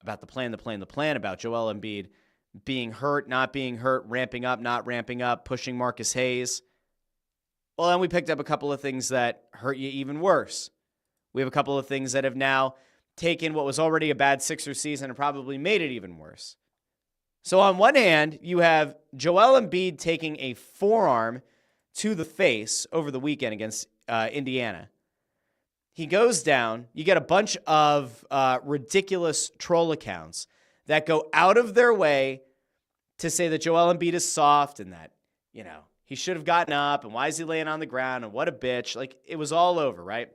about the plan, about Joel Embiid being hurt, not being hurt, ramping up, not ramping up, pushing Marcus Hayes. Well, then we picked up a couple of things that hurt you even worse. We have a couple of things that have now taken what was already a bad Sixers season and probably made it even worse. So on one hand, you have Joel Embiid taking a forearm to the face over the weekend against Indiana. He goes down. You get a bunch of ridiculous troll accounts that go out of their way to say that Joel Embiid is soft and that, he should have gotten up, and why is he laying on the ground, and what a bitch. Like, it was all over, right?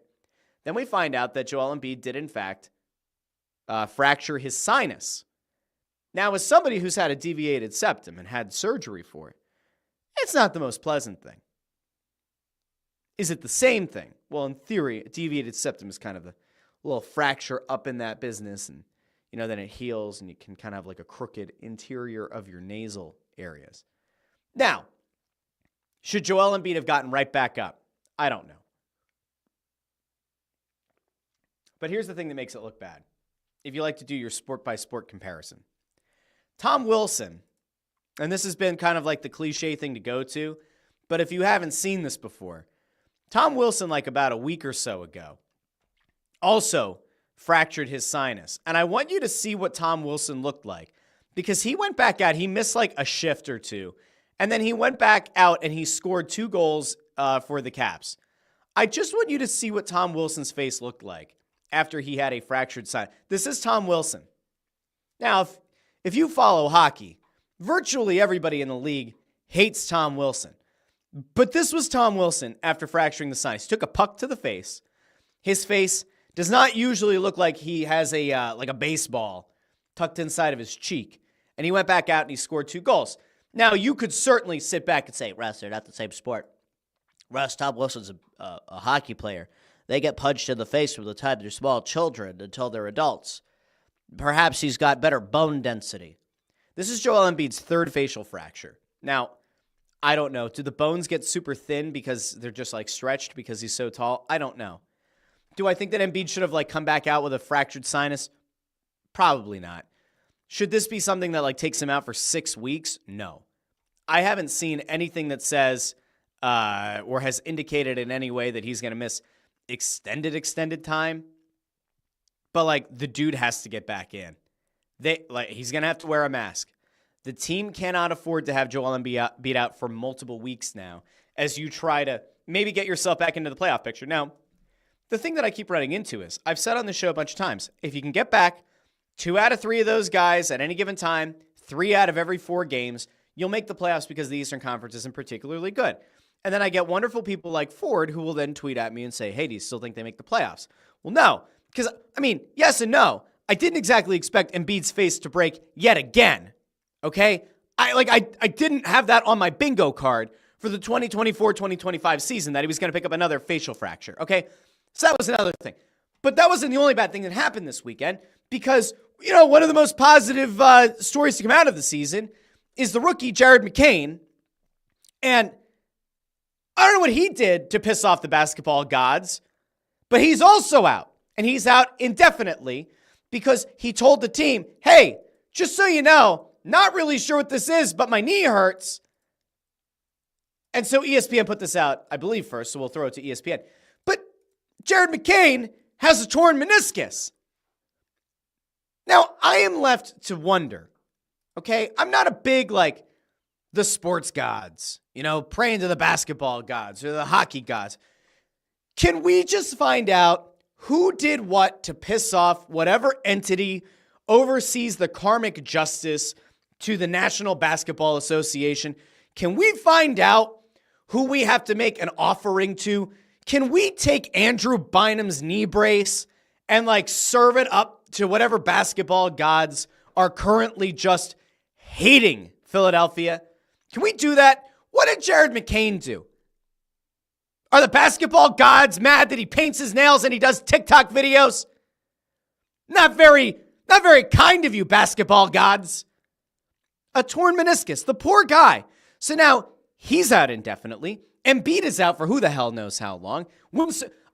Then we find out that Joel Embiid did, in fact, fracture his sinus. Now, as somebody who's had a deviated septum and had surgery for it, it's not the most pleasant thing. Is it the same thing? Well, in theory, a deviated septum is kind of a little fracture up in that business, and then it heals, and you can kind of have like a crooked interior of your nasal areas. Now, should Joel Embiid have gotten right back up? I don't know. But here's the thing that makes it look bad. If you like to do your sport-by-sport comparison. Tom Wilson, and this has been kind of like the cliche thing to go to, but if you haven't seen this before, Tom Wilson, like about a week or so ago, also fractured his sinus. And I want you to see what Tom Wilson looked like, because he went back out. He missed like a shift or two, and then he went back out and he scored 2 goals for the Caps. I just want you to see what Tom Wilson's face looked like after he had a fractured sinus. This is Tom Wilson. Now, if you follow hockey, virtually everybody in the league hates Tom Wilson. But this was Tom Wilson after fracturing the sinus. He took a puck to the face. His face does not usually look like he has a baseball tucked inside of his cheek. And he went back out and he scored 2 goals. Now, you could certainly sit back and say, Russ, they're not the same sport. Russ, Tom Wilson's a hockey player. They get punched in the face from the time they're small children until they're adults. Perhaps he's got better bone density. This is Joel Embiid's 3rd facial fracture. Now, I don't know. Do the bones get super thin because they're just like stretched because he's so tall? I don't know. Do I think that Embiid should have come back out with a fractured sinus? Probably not. Should this be something that takes him out for 6 weeks? No. I haven't seen anything that says or has indicated in any way that he's going to miss extended time. But the dude has to get back in. He's going to have to wear a mask. The team cannot afford to have Joel Embiid out for multiple weeks now as you try to maybe get yourself back into the playoff picture. Now, the thing that I keep running into is, I've said on the show a bunch of times, if you can get back 2 out of 3 of those guys at any given time, 3 out of every 4 games, you'll make the playoffs because the Eastern Conference isn't particularly good. And then I get wonderful people like Ford who will then tweet at me and say, hey, do you still think they make the playoffs? Well, no, because, yes and no. I didn't exactly expect Embiid's face to break yet again. Okay? I didn't have that on my bingo card for the 2024-2025 season that he was going to pick up another facial fracture. Okay? So that was another thing. But that wasn't the only bad thing that happened this weekend, because, one of the most positive stories to come out of the season is the rookie Jared McCain. And I don't know what he did to piss off the basketball gods, but he's also out. And he's out indefinitely because he told the team, hey, just so you know, not really sure what this is, but my knee hurts. And so ESPN put this out, I believe, first, so we'll throw it to ESPN. But Jared McCain has a torn meniscus. Now, I am left to wonder, okay? I'm not a big, the sports gods, praying to the basketball gods or the hockey gods. Can we just find out who did what to piss off whatever entity oversees the karmic justice to the National Basketball Association? Can we find out who we have to make an offering to? Can we take Andrew Bynum's knee brace and serve it up to whatever basketball gods are currently just hating Philadelphia? Can we do that? What did Jared McCain do? Are the basketball gods mad that he paints his nails and he does TikTok videos? Not very kind of you, basketball gods. A torn meniscus, the poor guy. So now he's out indefinitely. Embiid is out for who the hell knows how long.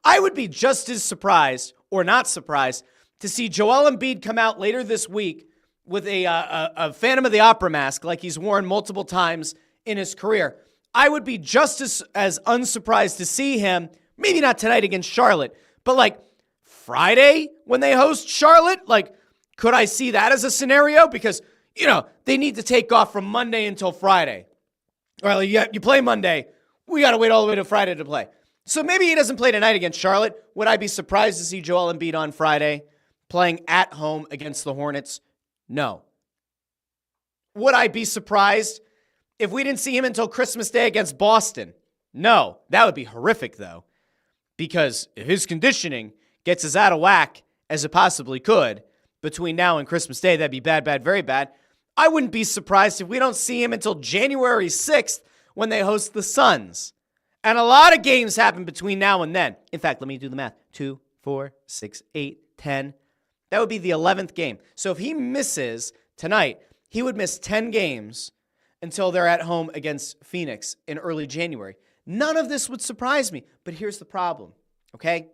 I would be just as surprised, or not surprised, to see Joel Embiid come out later this week with a Phantom of the Opera mask like he's worn multiple times in his career. I would be just as unsurprised to see him, maybe not tonight against Charlotte, but Friday when they host Charlotte. Could I see that as a scenario? Because, they need to take off from Monday until Friday. Or you play Monday, we got to wait all the way to Friday to play. So maybe he doesn't play tonight against Charlotte. Would I be surprised to see Joel Embiid on Friday playing at home against the Hornets? No. Would I be surprised if we didn't see him until Christmas Day against Boston. No, that would be horrific, though, because if his conditioning gets as out of whack as it possibly could between now and Christmas Day, that'd be bad, bad, very bad. I wouldn't be surprised if we don't see him until January 6th when they host the Suns. And a lot of games happen between now and then. In fact, let me do the math. 2, 4, 6, 8, 10. That would be the 11th game. So if he misses tonight, he would miss 10 games until they're at home against Phoenix in early January. None of this would surprise me. But here's the problem, okay?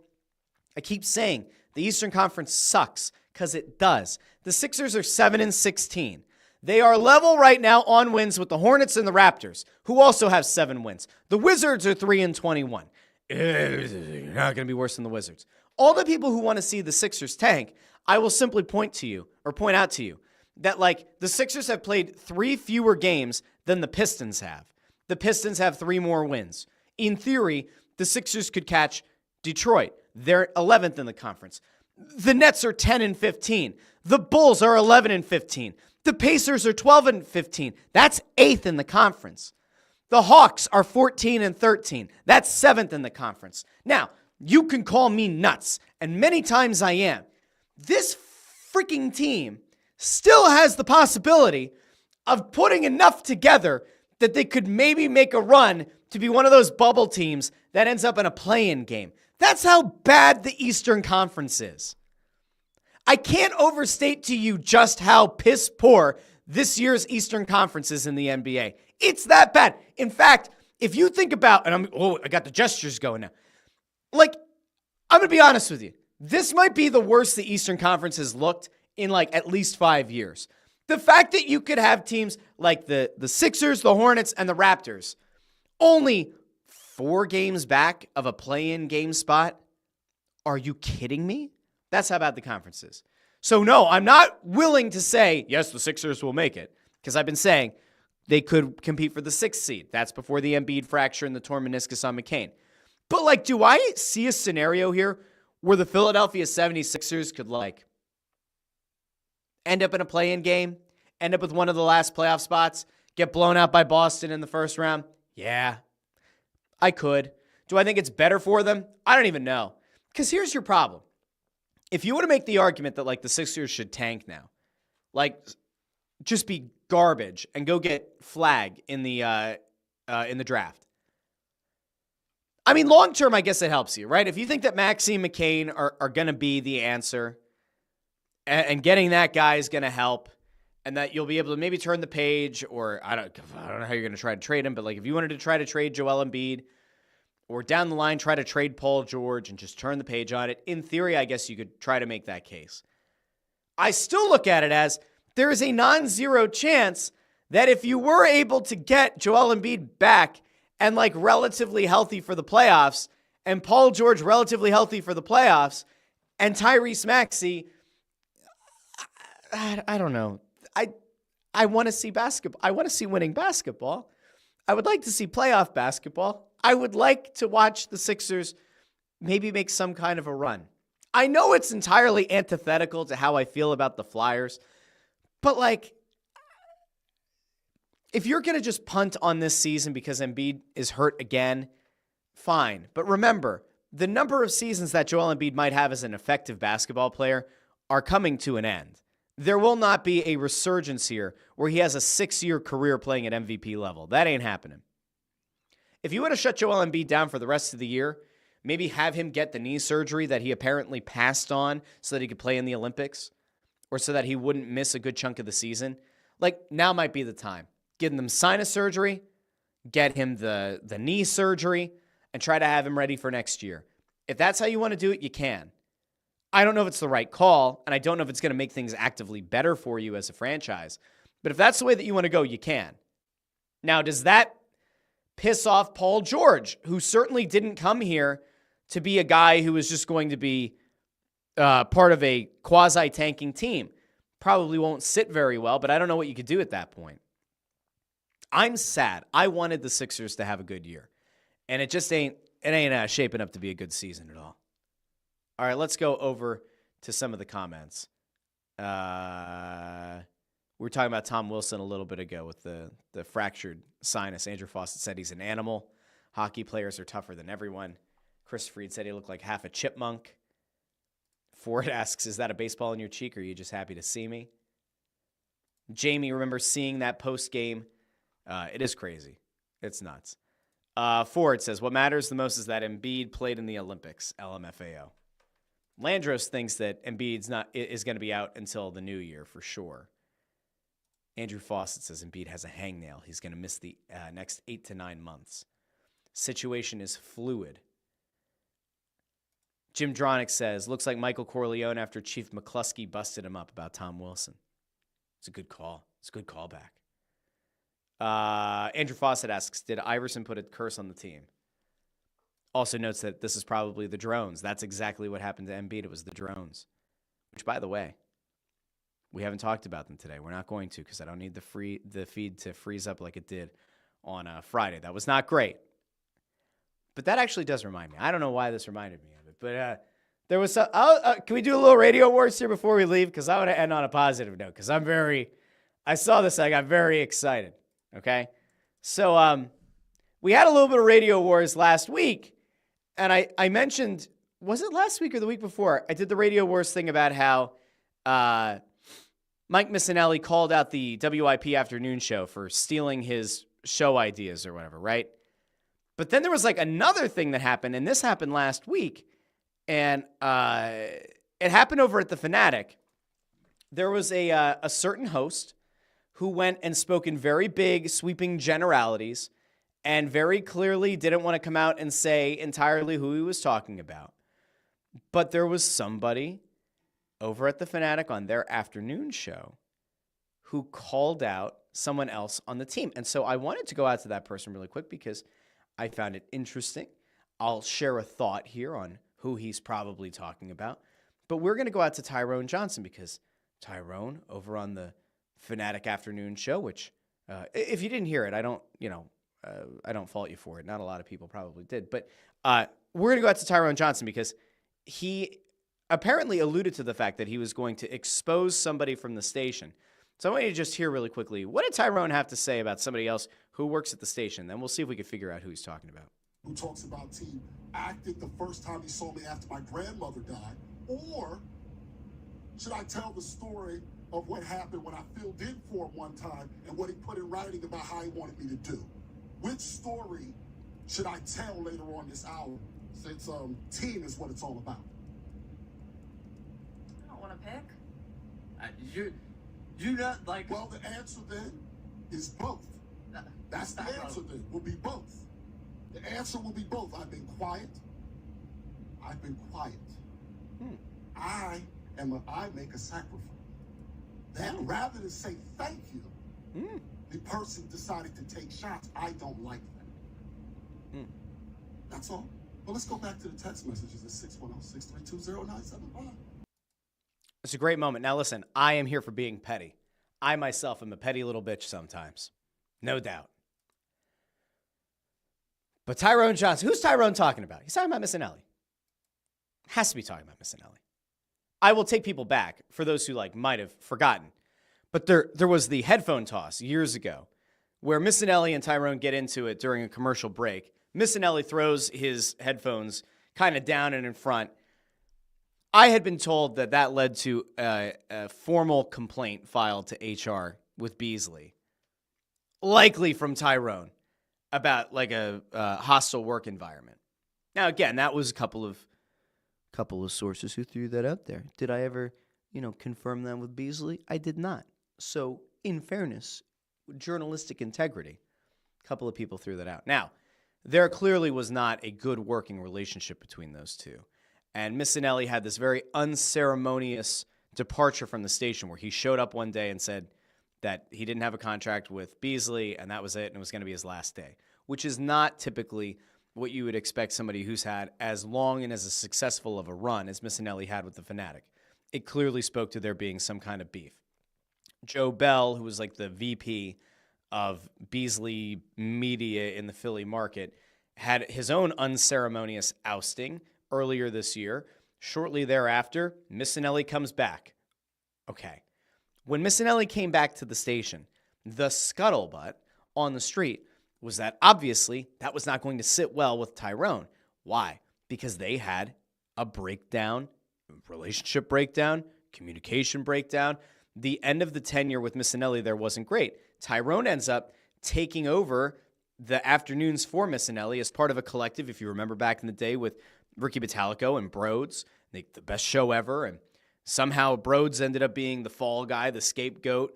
I keep saying the Eastern Conference sucks because it does. The Sixers are 7-16. They are level right now on wins with the Hornets and the Raptors, who also have 7 wins. The Wizards are 3-21. You're not going to be worse than the Wizards. All the people who want to see the Sixers tank, I will simply point out to you that the Sixers have played 3 fewer games than the Pistons have. The Pistons have 3 more wins. In theory, the Sixers could catch Detroit. They're 11th in the conference. The Nets are 10-15. The Bulls are 11-15. The Pacers are 12-15. That's 8th in the conference. The Hawks are 14-13. That's 7th in the conference. Now, you can call me nuts, and many times I am. This freaking team still has the possibility of putting enough together that they could maybe make a run to be one of those bubble teams that ends up in a play-in game. That's how bad the Eastern Conference is. I can't overstate to you just how piss poor this year's Eastern Conference is in the NBA. It's that bad. In fact, if you think about, and I got the gestures going now. I'm going to be honest with you. This might be the worst the Eastern Conference has looked in at least 5 years. The fact that you could have teams like the Sixers, the Hornets, and the Raptors only 4 games back of a play-in game spot. Are you kidding me? That's how bad the conference is. So no, I'm not willing to say, yes, the Sixers will make it, because I've been saying they could compete for the 6th seed. That's before the Embiid fracture and the torn meniscus on McCain. But do I see a scenario here where the Philadelphia 76ers could end up in a play-in game, end up with one of the last playoff spots, get blown out by Boston in the first round? Yeah, I could. Do I think it's better for them? I don't even know. Because here's your problem. If you want to make the argument that the Sixers should tank now, just be garbage and go get Flag in the draft. I mean, long term, I guess it helps you, right? If you think that Maxey and McCain are going to be the answer, and getting that guy is going to help, and that you'll be able to maybe turn the page, or I don't know how you're going to try to trade him, but if you wanted to try to trade Joel Embiid, or down the line try to trade Paul George and just turn the page on it, in theory, I guess you could try to make that case. I still look at it as there is a non-zero chance that if you were able to get Joel Embiid back and relatively healthy for the playoffs, and Paul George relatively healthy for the playoffs, and Tyrese Maxey, I don't know. I want to see basketball. I want to see winning basketball. I would like to see playoff basketball. I would like to watch the Sixers maybe make some kind of a run. I know it's entirely antithetical to how I feel about the Flyers, but if you're going to just punt on this season because Embiid is hurt again, fine. But remember, the number of seasons that Joel Embiid might have as an effective basketball player are coming to an end. There will not be a resurgence here where he has a 6-year career playing at MVP level. That ain't happening. If you want to shut Joel Embiid down for the rest of the year, maybe have him get the knee surgery that he apparently passed on so that he could play in the Olympics, or so that he wouldn't miss a good chunk of the season, now might be the time. Get him sinus surgery, get him the knee surgery, and try to have him ready for next year. If that's how you want to do it, you can. I don't know if it's the right call, and I don't know if it's going to make things actively better for you as a franchise. But if that's the way that you want to go, you can. Now, does that piss off Paul George, who certainly didn't come here to be a guy who was just going to be part of a quasi-tanking team? Probably won't sit very well, but I don't know what you could do at that point. I'm sad. I wanted the Sixers to have a good year, and it just ain't shaping up to be a good season at all. All right, let's go over to some of the comments. We were talking about Tom Wilson a little bit ago with the fractured sinus. Andrew Fawcett said he's an animal. Hockey players are tougher than everyone. Chris Freed said he looked like half a chipmunk. Ford asks, is that a baseball in your cheek or are you just happy to see me? Jamie remembers seeing that post-game. It is crazy. It's nuts. Ford says, what matters the most is that Embiid played in the Olympics, LMFAO. Landros thinks that Embiid is going to be out until the new year for sure. Andrew Fawcett says Embiid has a hangnail. He's going to miss the next 8 to 9 months. Situation is fluid. Jim Dronick says, looks like Michael Corleone after Chief McCluskey busted him up about Tom Wilson. It's a good call. It's a good callback. Andrew Fawcett asks, did Iverson put a curse on the team? Also notes that this is probably the drones. That's exactly what happened to Embiid. It was the drones. Which, by the way, we haven't talked about them today. We're not going to because I don't need the feed to freeze up like it did on Friday. That was not great. But that actually does remind me. I don't know why this reminded me of it. But there was some... can we do a little radio wars here before we leave? Because I want to end on a positive note. Because I saw this. I got very excited. Okay? So we had a little bit of radio wars last week. And I mentioned... Was it last week or the week before? I did the radio wars thing about how... Mike Missinelli called out the WIP afternoon show for stealing his show ideas or whatever, right? But then there was like another thing that happened, and this happened last week, and it happened over at the Fanatic. There was a certain host who went and spoke in very big, sweeping generalities and very clearly didn't want to come out and say entirely who he was talking about. But there was somebody over at the Fanatic on their afternoon show who called out someone else on the team. And so I wanted to go out to that person really quick because I found it interesting. I'll share a thought here on who he's probably talking about. But we're going to go out to Tyrone Johnson because Tyrone over on the Fanatic afternoon show, which if you didn't hear it, I don't fault you for it. Not a lot of people probably did. But we're going to go out to Tyrone Johnson because he apparently alluded to the fact that he was going to expose somebody from the station. So I want you to just hear really quickly, what did Tyrone have to say about somebody else who works at the station? Then we'll see if we can figure out who he's talking about. Who talks about team acted the first time he saw me after my grandmother died? Or should I tell the story of what happened when I filled in for him one time and what he put in writing about how he wanted me to do? Which story should I tell later on this hour? Since team is what it's all about. I don't want to pick. You not like... Well, the answer then is both. That's the answer then, will be both. The answer will be both. I've been quiet. I make a sacrifice. That rather than say thank you, the person decided to take shots. I don't like that. That's all. Well, let's go back to the text messages at 610-632-0975. It's a great moment. Now, listen, I am here for being petty. I myself am a petty little bitch sometimes. No doubt. But Tyrone Johnson, who's Tyrone talking about? He's talking about Missinelli. Has to be talking about Missinelli. I will take people back for those who might have forgotten. But there was the headphone toss years ago where Missinelli and Tyrone get into it during a commercial break. Missinelli throws his headphones kind of down and in front. I had been told that led to a formal complaint filed to HR with Beasley, likely from Tyrone, about a hostile work environment. Now, again, that was a couple of sources who threw that out there. Did I ever, confirm that with Beasley? I did not. So, in fairness, journalistic integrity, a couple of people threw that out. Now, there clearly was not a good working relationship between those two. And Missinelli had this very unceremonious departure from the station where he showed up one day and said that he didn't have a contract with Beasley and that was it and it was going to be his last day, which is not typically what you would expect somebody who's had as long and as successful of a run as Missinelli had with the Fanatic. It clearly spoke to there being some kind of beef. Joe Bell, who was the VP of Beasley media in the Philly market, had his own unceremonious ousting earlier this year. Shortly thereafter, Missinelli comes back. Okay. When Missinelli came back to the station, the scuttlebutt on the street was that obviously that was not going to sit well with Tyrone. Why? Because they had a breakdown, relationship breakdown, communication breakdown. The end of the tenure with Missinelli there wasn't great. Tyrone ends up taking over the afternoons for Missinelli as part of a collective, if you remember back in the day with Ricky Batalico and Broads, the best show ever. And somehow Broads ended up being the fall guy, the scapegoat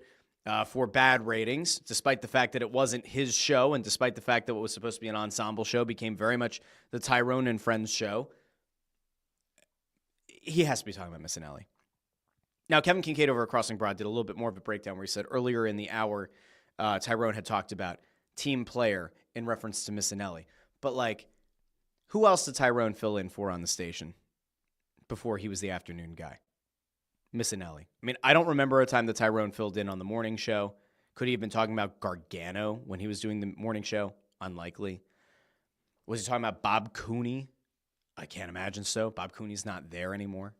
for bad ratings, despite the fact that it wasn't his show and despite the fact that what was supposed to be an ensemble show became very much the Tyrone and Friends show. He has to be talking about Missinelli. Now, Kevin Kincaid over at Crossing Broad did a little bit more of a breakdown where he said earlier in the hour, Tyrone had talked about team player in reference to Missinelli. But, like, who else did Tyrone fill in for on the station before he was the afternoon guy? Missinelli. I mean, I don't remember a time that Tyrone filled in on the morning show. Could he have been talking about Gargano when he was doing the morning show? Unlikely. Was he talking about Bob Cooney? I can't imagine so. Bob Cooney's not there anymore.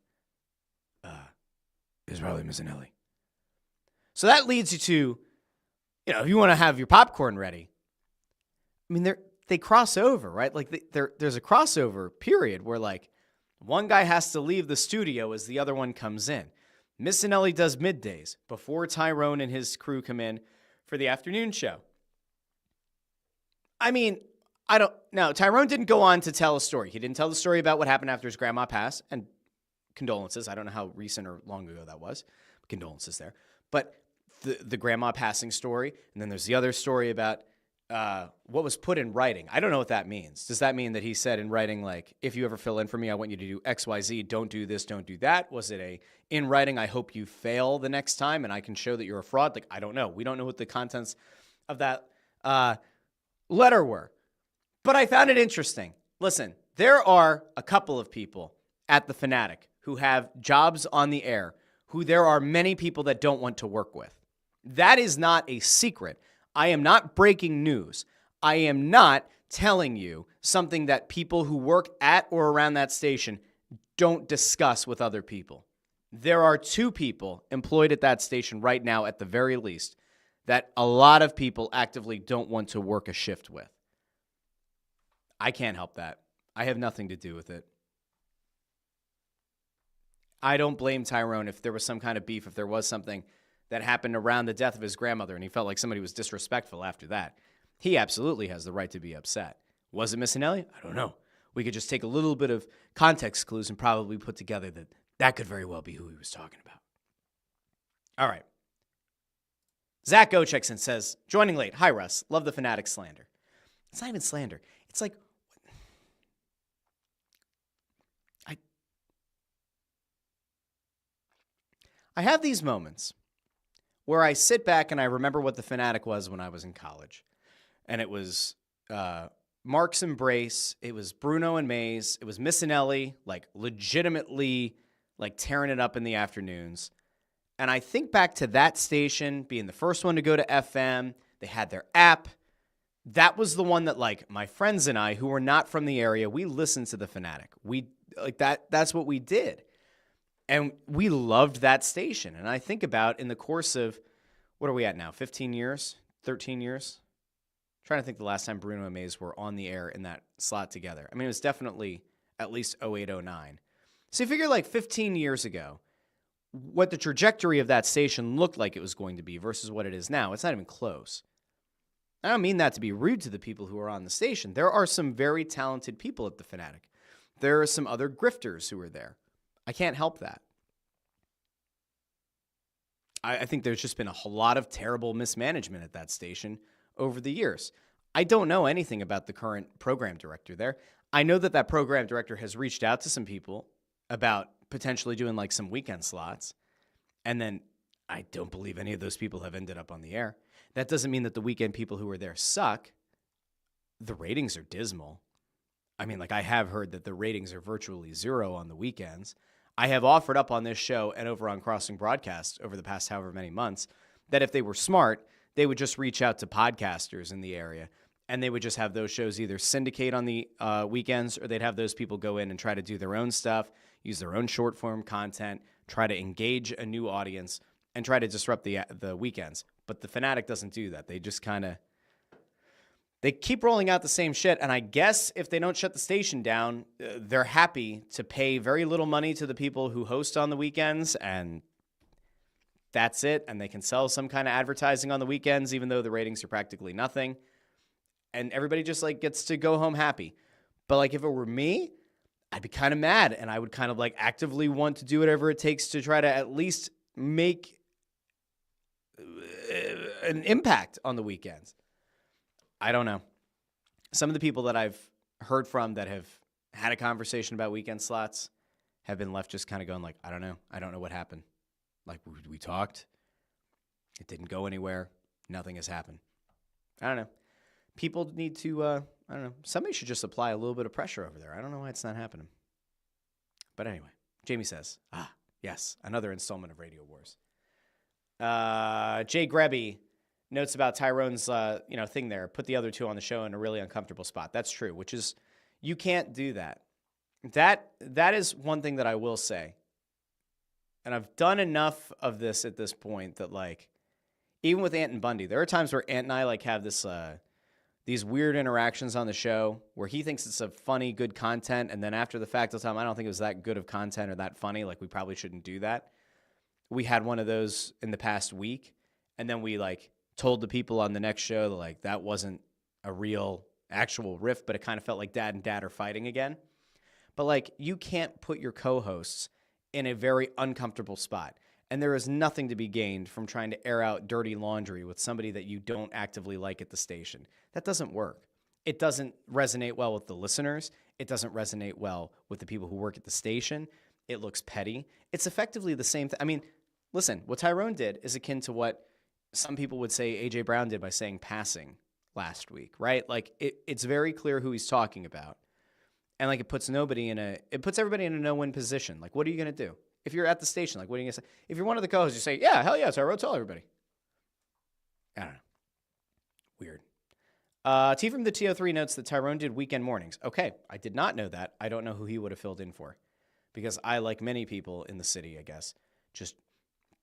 It's probably Missinelli. So that leads you to, if you want to have your popcorn ready, I mean, they cross over, right? Like there's a crossover period where like one guy has to leave the studio as the other one comes in. Missinelli does middays before Tyrone and his crew come in for the afternoon show. I mean, Tyrone didn't go on to tell a story. He didn't tell the story about what happened after his grandma passed, and condolences. I don't know how recent or long ago that was. Condolences there. But the grandma passing story, and then there's the other story about what was put in writing. I don't know what that means. Does that mean that he said in writing, like, if you ever fill in for me, I want you to do X, Y, Z, don't do this, don't do that? Was it in writing, I hope you fail the next time and I can show that you're a fraud? Like, I don't know. We don't know what the contents of that letter were. But I found it interesting. Listen, there are a couple of people at The Fanatic who have jobs on the air, who there are many people that don't want to work with. That is not a secret. I am not breaking news. I am not telling you something that people who work at or around that station don't discuss with other people. There are 2 people employed at that station right now, at the very least, that a lot of people actively don't want to work a shift with. I can't help that. I have nothing to do with it. I don't blame Tyrone if there was some kind of beef, if there was something that happened around the death of his grandmother and he felt like somebody was disrespectful after that. He absolutely has the right to be upset. Was it Missinelli? I don't know. We could just take a little bit of context clues and probably put together that could very well be who he was talking about. All right. Zach Gochekson says, joining late. Hi, Russ. Love the Fanatic slander. It's not even slander. It's like, I have these moments where I sit back and I remember what the Fanatic was when I was in college. And it was Mark's Embrace. It was Bruno and Mays. It was Missinelli, like legitimately like tearing it up in the afternoons. And I think back to that station being the first one to go to FM. They had their app. That was the one that, like, my friends and I, who were not from the area, we listened to the Fanatic. We like that's what we did. And we loved that station. And I think about in the course of, what are we at now, 15 years, 13 years? I'm trying to think the last time Bruno and Mays were on the air in that slot together. I mean, it was definitely at least 08, 09. So you figure like 15 years ago, what the trajectory of that station looked like it was going to be versus what it is now. It's not even close. I don't mean that to be rude to the people who are on the station. There are some very talented people at the Fanatic. There are some other grifters who are there. I can't help that. I think there's just been a lot of terrible mismanagement at that station over the years. I don't know anything about the current program director there. I know that program director has reached out to some people about potentially doing like some weekend slots. And then I don't believe any of those people have ended up on the air. That doesn't mean that the weekend people who are there suck. The ratings are dismal. I mean, like, I have heard that the ratings are virtually 0 on the weekends. I have offered up on this show and over on Crossing Broadcast over the past however many months that if they were smart, they would just reach out to podcasters in the area and they would just have those shows either syndicate on the weekends or they'd have those people go in and try to do their own stuff, use their own short form content, try to engage a new audience, and try to disrupt the weekends. But the Fanatic doesn't do that. They just kind of they keep rolling out the same shit. And I guess if they don't shut the station down, they're happy to pay very little money to the people who host on the weekends, and that's it. And they can sell some kind of advertising on the weekends, even though the ratings are practically nothing. And everybody just like gets to go home happy. But like if it were me, I'd be kind of mad, and I would kind of like actively want to do whatever it takes to try to at least make an impact on the weekends. I don't know. Some of the people that I've heard from that have had a conversation about weekend slots have been left just kind of going like, I don't know. I don't know what happened. Like we talked. It didn't go anywhere. Nothing has happened. I don't know. People need to, I don't know. Somebody should just apply a little bit of pressure over there. I don't know why it's not happening. But anyway, Jamie says, yes, another installment of Radio Wars. Jay Grebby notes about Tyrone's, thing there. Put the other two on the show in a really uncomfortable spot. That's true, which is, you can't do that. That is one thing that I will say. And I've done enough of this at this point that, like, even with Ant and Bundy, there are times where Ant and I, like, have this, these weird interactions on the show where he thinks it's a funny, good content, and then after the fact of time, I don't think it was that good of content or that funny. Like, we probably shouldn't do that. We had one of those in the past week, and then we, like, told the people on the next show that, like, that wasn't a real, actual riff, but it kind of felt like Dad and Dad are fighting again. But, like, you can't put your co-hosts in a very uncomfortable spot. And there is nothing to be gained from trying to air out dirty laundry with somebody that you don't actively like at the station. That doesn't work. It doesn't resonate well with the listeners. It doesn't resonate well with the people who work at the station. It looks petty. It's effectively the same thing. I mean, listen, what Tyrone did is akin to what some people would say A.J. Brown did by saying passing last week, right? Like, it's very clear who he's talking about. And, like, it puts everybody in a no-win position. Like, what are you going to do? If you're at the station, like, what are you going to say? If you're one of the co-hosts, you say, yeah, hell yeah, Tyrone, tell everybody. I don't know. Weird. T from the TO3 notes that Tyrone did weekend mornings. Okay, I did not know that. I don't know who he would have filled in for. Because I, like many people in the city, I guess, just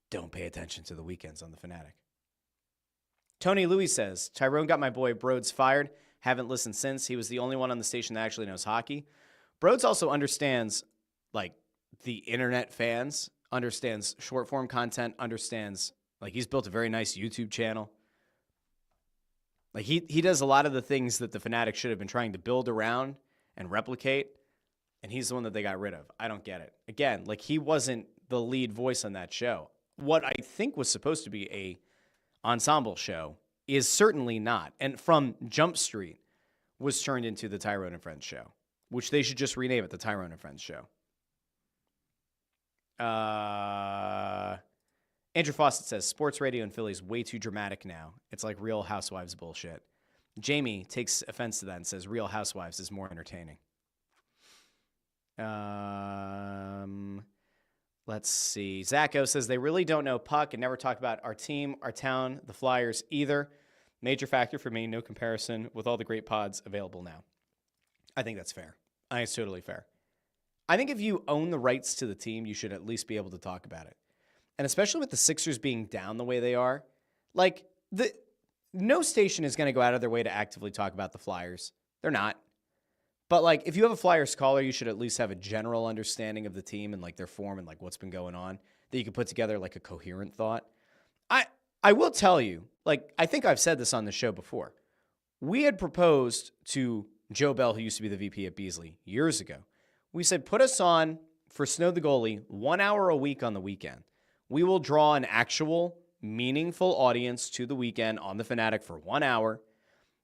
don't pay attention to the weekends on the Fanatic. Tony Louis says, Tyrone got my boy Broads fired. Haven't listened since. He was the only one on the station that actually knows hockey. Broads also understands, like, the internet fans, understands short form content, understands, like, he's built a very nice YouTube channel. Like, he does a lot of the things that the Fanatic should have been trying to build around and replicate, and he's the one that they got rid of. I don't get it. Again, like, he wasn't the lead voice on that show. What I think was supposed to be a ensemble show is certainly not. And from Jump Street was turned into the Tyrone and Friends show, which they should just rename it the Tyrone and Friends show. Andrew Fawcett says, sports radio in Philly is way too dramatic now. It's like Real Housewives bullshit. Jamie takes offense to that and says Real Housewives is more entertaining. Let's see. Zacho says they really don't know puck and never talk about our team, our town, the Flyers either. Major factor for me, no comparison with all the great pods available now. I think that's fair. I think it's totally fair. I think if you own the rights to the team, you should at least be able to talk about it. And especially with the Sixers being down the way they are, like, no station is going to go out of their way to actively talk about the Flyers. They're not. But, like, if you have a Flyers caller, you should at least have a general understanding of the team and, like, their form and, like, what's been going on, that you can put together, like, a coherent thought. I will tell you, like, I think I've said this on the show before. We had proposed to Joe Bell, who used to be the VP at Beasley, years ago. We said, put us on for Snow the Goalie 1 hour a week on the weekend. We will draw an actual, meaningful audience to the weekend on the Fanatic for 1 hour,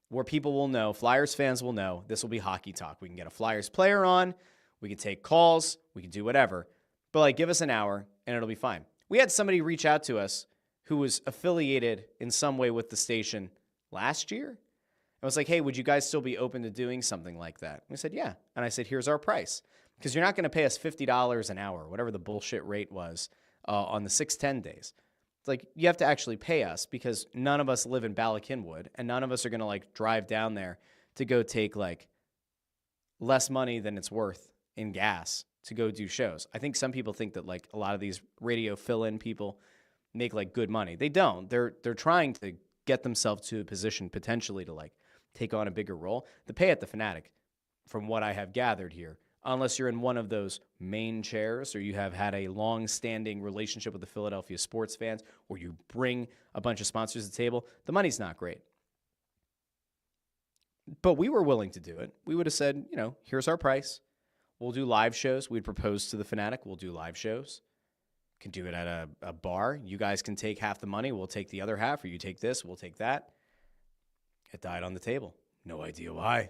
where people will know, Flyers fans will know, this will be hockey talk. We can get a Flyers player on, we can take calls, we can do whatever. But, like, give us an hour, and it'll be fine. We had somebody reach out to us who was affiliated in some way with the station last year. And was like, hey, would you guys still be open to doing something like that? And we said, yeah. And I said, here's our price. Because you're not going to pay us $50 an hour, whatever the bullshit rate was, on the 610 days. It's like, you have to actually pay us because none of us live in Ballackinwood, and none of us are going to, like, drive down there to go take, like, less money than it's worth in gas to go do shows. I think some people think that, like, a lot of these radio fill-in people make like good money. They don't. They're trying to get themselves to a position potentially to like take on a bigger role. The pay at the Fanatic, from what I have gathered here, unless you're in one of those main chairs or you have had a long-standing relationship with the Philadelphia sports fans or you bring a bunch of sponsors to the table, the money's not great. But we were willing to do it. We would have said, here's our price. We'll do live shows. We'd propose to the Fanatic. We'll do live shows. Can do it at a bar. You guys can take half the money. We'll take the other half, or you take this, we'll take that. It died on the table. No idea why.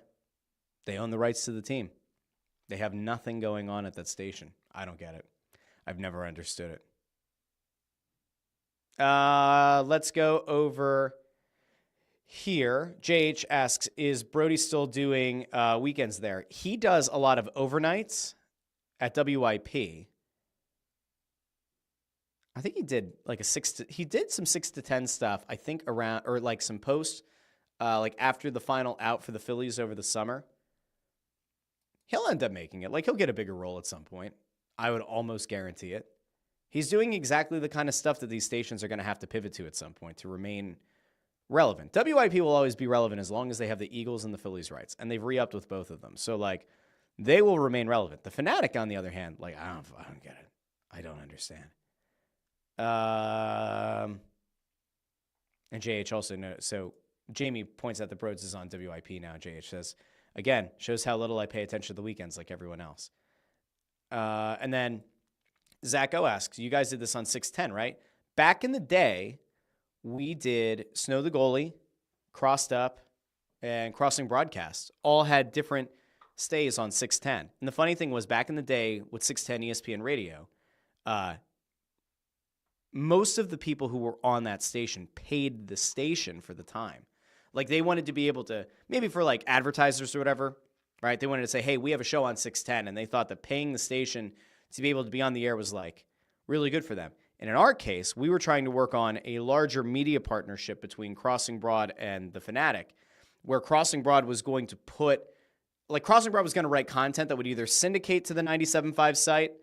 They own the rights to the team. They have nothing going on at that station. I don't get it. I've never understood it. Let's go over here. JH asks, is Brody still doing weekends there? He does a lot of overnights at WIP. I think he did like he did some 6 to 10 stuff, I think around, or like some posts, like after the final out for the Phillies over the summer. He'll end up making it. Like he'll get a bigger role at some point. I would almost guarantee it. He's doing exactly the kind of stuff that these stations are going to have to pivot to at some point to remain relevant. WIP will always be relevant as long as they have the Eagles and the Phillies rights, and they've re-upped with both of them. So like they will remain relevant. The Fanatic, on the other hand, like I don't get it. I don't understand. And JH also knows. So Jamie points out that Broads is on WIP now. JH says, again, shows how little I pay attention to the weekends like everyone else. And then Zach O asks, you guys did this on 610, right? Back in the day, we did Snow the Goalie, Crossed Up, and Crossing Broadcast. All had different stays on 610. And the funny thing was, back in the day with 610 ESPN Radio, most of the people who were on that station paid the station for the time. Like they wanted to be able to, maybe for like advertisers or whatever, right? They wanted to say, hey, we have a show on 610. And they thought that paying the station to be able to be on the air was like really good for them. And in our case, we were trying to work on a larger media partnership between Crossing Broad and the Fanatic, where Crossing Broad was going to Crossing Broad was going to write content that would either syndicate to the 97.5 site,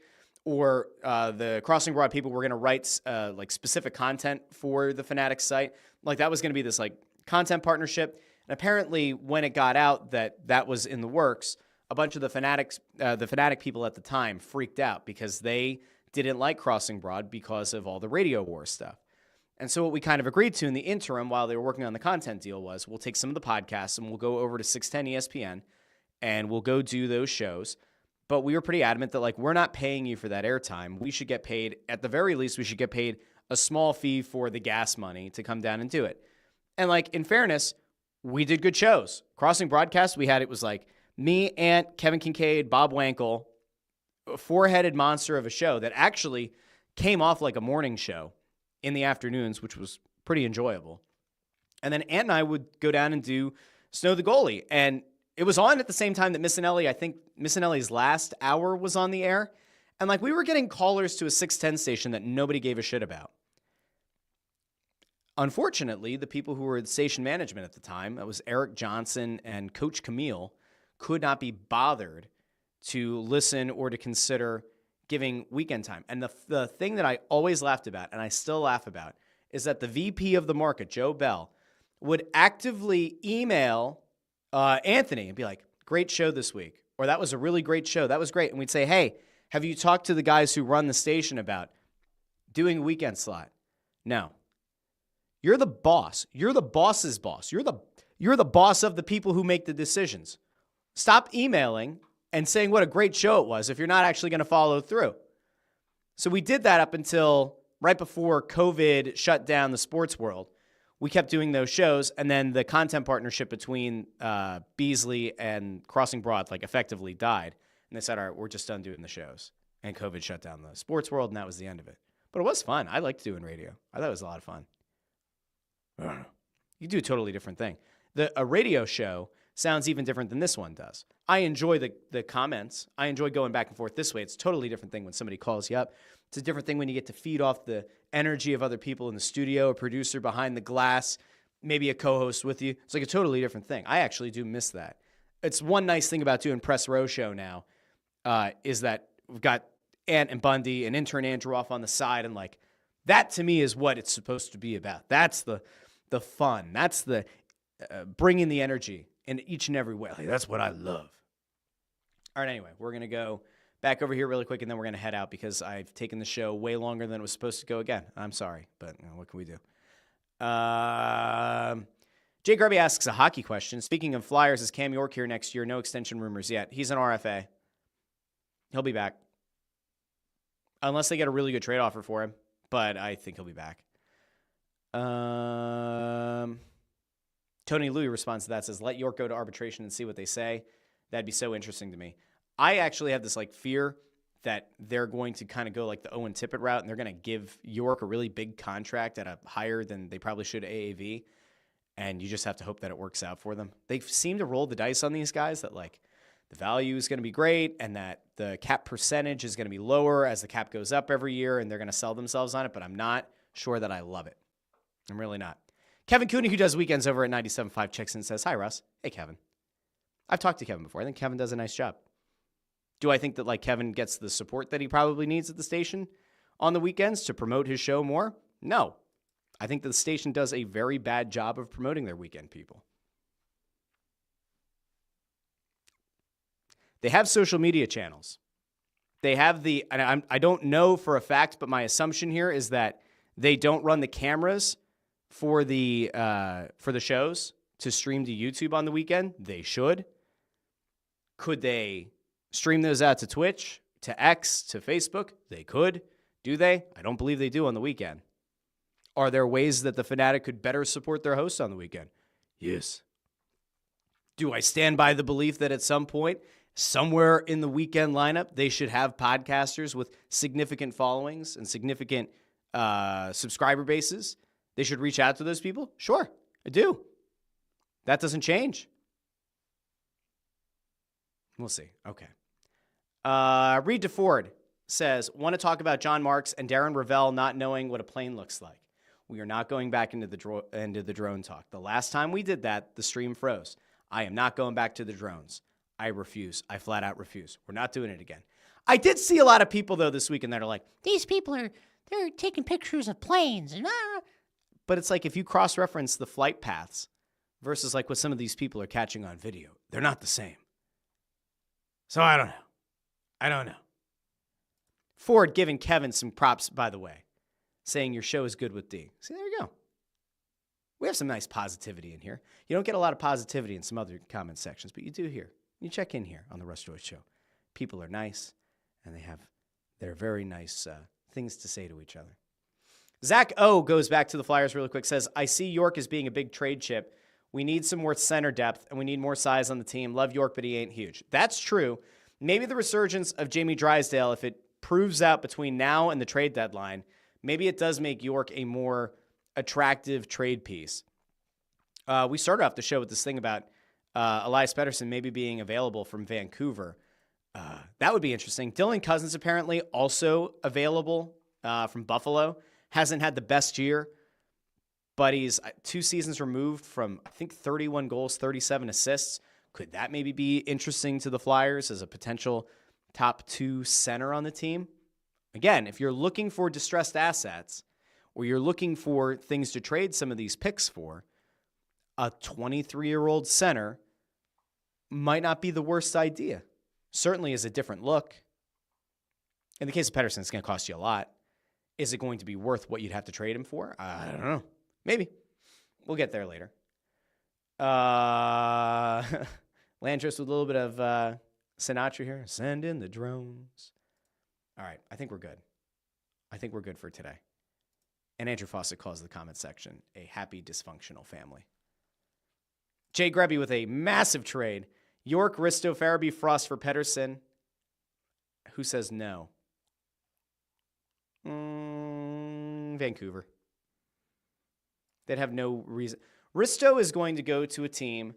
or the Crossing Broad people were going to write like specific content for the Fanatic site. Like that was going to be this like content partnership. And apparently when it got out that was in the works, a bunch of the Fanatic people at the time freaked out because they didn't like Crossing Broad because of all the radio war stuff. And so what we kind of agreed to in the interim while they were working on the content deal was we'll take some of the podcasts and we'll go over to 610 ESPN and we'll go do those shows. But we were pretty adamant that, like, we're not paying you for that airtime. We should get paid, at the very least, we should get paid a small fee for the gas money to come down and do it. And, like, in fairness, we did good shows. Crossing Broadcast, it was like me, Ant, Kevin Kincaid, Bob Wankel, a four-headed monster of a show that actually came off like a morning show in the afternoons, which was pretty enjoyable. And then Ant and I would go down and do Snow the Goalie. And it was on at the same time that Missinelli, I think Missinelli's last hour was on the air. And like we were getting callers to a 610 station that nobody gave a shit about. Unfortunately, the people who were the station management at the time, that was Eric Johnson and Coach Camille, could not be bothered to listen or to consider giving weekend time. And the thing that I always laughed about, and I still laugh about, is that the VP of the market, Joe Bell, would actively email Anthony and be like, great show this week, or that was a really great show. That was great. And we'd say, hey, have you talked to the guys who run the station about doing a weekend slot? No. You're the boss. You're the boss's boss. You're the boss of the people who make the decisions. Stop emailing and saying what a great show it was if you're not actually going to follow through. So we did that up until right before COVID shut down the sports world. We kept doing those shows, and then the content partnership between Beasley and Crossing Broad effectively died. And they said, all right, we're just done doing the shows. And COVID shut down the sports world, and that was the end of it. But it was fun. I liked doing radio. I thought it was a lot of fun. You do a totally different thing. A radio show sounds even different than this one does. I enjoy the comments. I enjoy going back and forth this way. It's a totally different thing when somebody calls you up. It's a different thing when you get to feed off the energy of other people in the studio, a producer behind the glass, maybe a co-host with you. It's like a totally different thing. I actually do miss that. It's one nice thing about doing Press Row Show now is that we've got Ant and Bundy and intern Andrew off on the side, and That to me is what it's supposed to be about. That's the fun. That's the bringing the energy in each and every way. Like, that's what I love. All right, anyway, we're going to go back over here really quick, and then we're going to head out because I've taken the show way longer than it was supposed to go again. I'm sorry, but what can we do? Jay Grubby asks a hockey question. Speaking of Flyers, is Cam York here next year? No extension rumors yet. He's an RFA. He'll be back. Unless they get a really good trade offer for him, but I think he'll be back. Tony Louie responds to that, says, let York go to arbitration and see what they say. That'd be so interesting to me. I actually have this fear that they're going to kind of go like the Owen Tippett route, and they're going to give York a really big contract at a higher than they probably should AAV, and you just have to hope that it works out for them. They seem to roll the dice on these guys that the value is going to be great and that the cap percentage is going to be lower as the cap goes up every year, and they're going to sell themselves on it, but I'm not sure that I love it. I'm really not. Kevin Cooney, who does weekends over at 97.5, checks in and says, hi, Russ. Hey, Kevin. I've talked to Kevin before. I think Kevin does a nice job. Do I think that Kevin gets the support that he probably needs at the station on the weekends to promote his show more? No. I think the station does a very bad job of promoting their weekend people. They have social media channels. They have and I don't know for a fact, but my assumption here is that they don't run the cameras for the shows to stream to YouTube on the weekend. They should. Could they stream those out to Twitch, to X, to Facebook? They could. Do they? I don't believe they do on the weekend. Are there ways that the Fanatic could better support their hosts on the weekend? Yes. Do I stand by the belief that at some point, somewhere in the weekend lineup, they should have podcasters with significant followings and significant subscriber bases? They should reach out to those people? Sure, I do. That doesn't change. We'll see. Okay. Reed DeFord says, want to talk about John Marks and Darren Ravel not knowing what a plane looks like. We are not going back into the drone talk. The last time we did that, the stream froze. I am not going back to the drones. I refuse. I flat out refuse. We're not doing it again. I did see a lot of people, though, this weekend that are like, these people they're taking pictures of planes. But it's like if you cross-reference the flight paths versus what some of these people are catching on video, they're not the same. So I don't know. Ford giving Kevin some props, by the way, saying your show is good with D. See, there you go. We have some nice positivity in here. You don't get a lot of positivity in some other comment sections, but you do here. You check in here on the Russ Joy Show. People are nice, and they have their very nice things to say to each other. Zach O goes back to the Flyers really quick, says, I see York as being a big trade chip. We need some more center depth, and we need more size on the team. Love York, but he ain't huge. That's true. Maybe the resurgence of Jamie Drysdale, if it proves out between now and the trade deadline, maybe it does make York a more attractive trade piece. We started off the show with this thing about Elias Pettersson maybe being available from Vancouver. That would be interesting. Dylan Cousins apparently also available from Buffalo. Hasn't had the best year, but he's 2 seasons removed from, I think, 31 goals, 37 assists. Could that maybe be interesting to the Flyers as a potential top 2 center on the team? Again, if you're looking for distressed assets or you're looking for things to trade some of these picks for, a 23-year-old center might not be the worst idea. Certainly is a different look. In the case of Pettersson, it's going to cost you a lot. Is it going to be worth what you'd have to trade him for? I don't know. Maybe. We'll get there later. Landros with a little bit of Sinatra here. Send in the drones. All right. I think we're good. I think we're good for today. And Andrew Fawcett calls the comment section a happy, dysfunctional family. Jay Grubby with a massive trade. York, Risto, Farabee, Frost for Pettersson. Who says no? Vancouver. They'd have no reason. Risto is going to go to a team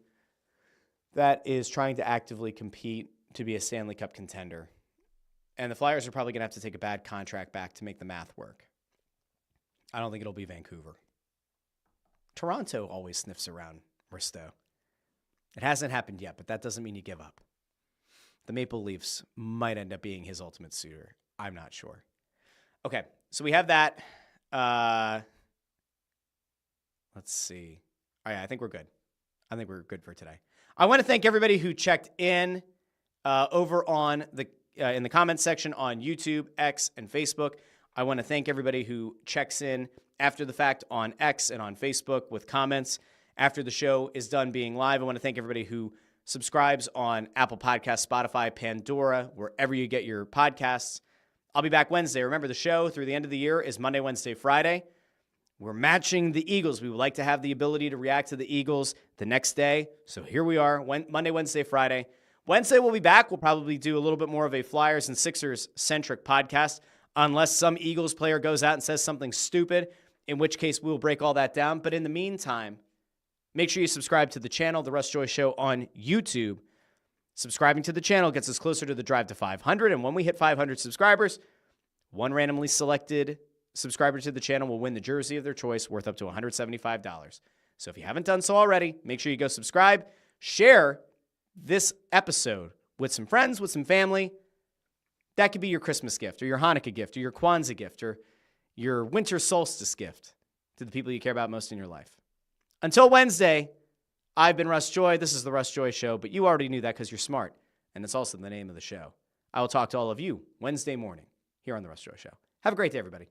that is trying to actively compete to be a Stanley Cup contender. And the Flyers are probably going to have to take a bad contract back to make the math work. I don't think it'll be Vancouver. Toronto always sniffs around Risto. It hasn't happened yet, but that doesn't mean you give up. The Maple Leafs might end up being his ultimate suitor. I'm not sure. Okay, so we have that. Let's see. All right, I think we're good. I think we're good for today. I want to thank everybody who checked in over on the in the comments section on YouTube, X, and Facebook. I want to thank everybody who checks in after the fact on X and on Facebook with comments after the show is done being live. I want to thank everybody who subscribes on Apple Podcasts, Spotify, Pandora, wherever you get your podcasts. I'll be back Wednesday. Remember, the show through the end of the year is Monday, Wednesday, Friday. We're matching the Eagles. We would like to have the ability to react to the Eagles the next day. So here we are, Monday, Wednesday, Friday. Wednesday we'll be back. We'll probably do a little bit more of a Flyers and Sixers-centric podcast, unless some Eagles player goes out and says something stupid, in which case we'll break all that down. But in the meantime, make sure you subscribe to the channel, The Russ Joy Show on YouTube. Subscribing to the channel gets us closer to the drive to 500. And when we hit 500 subscribers, one randomly selected subscriber to the channel will win the jersey of their choice worth up to $175. So if you haven't done so already, make sure you go subscribe, share this episode with some friends, with some family. That could be your Christmas gift or your Hanukkah gift or your Kwanzaa gift or your winter solstice gift to the people you care about most in your life. Until Wednesday, I've been Russ Joy. This is the Russ Joy Show, but you already knew that because you're smart, and it's also the name of the show. I will talk to all of you Wednesday morning here on the Russ Joy Show. Have a great day, everybody.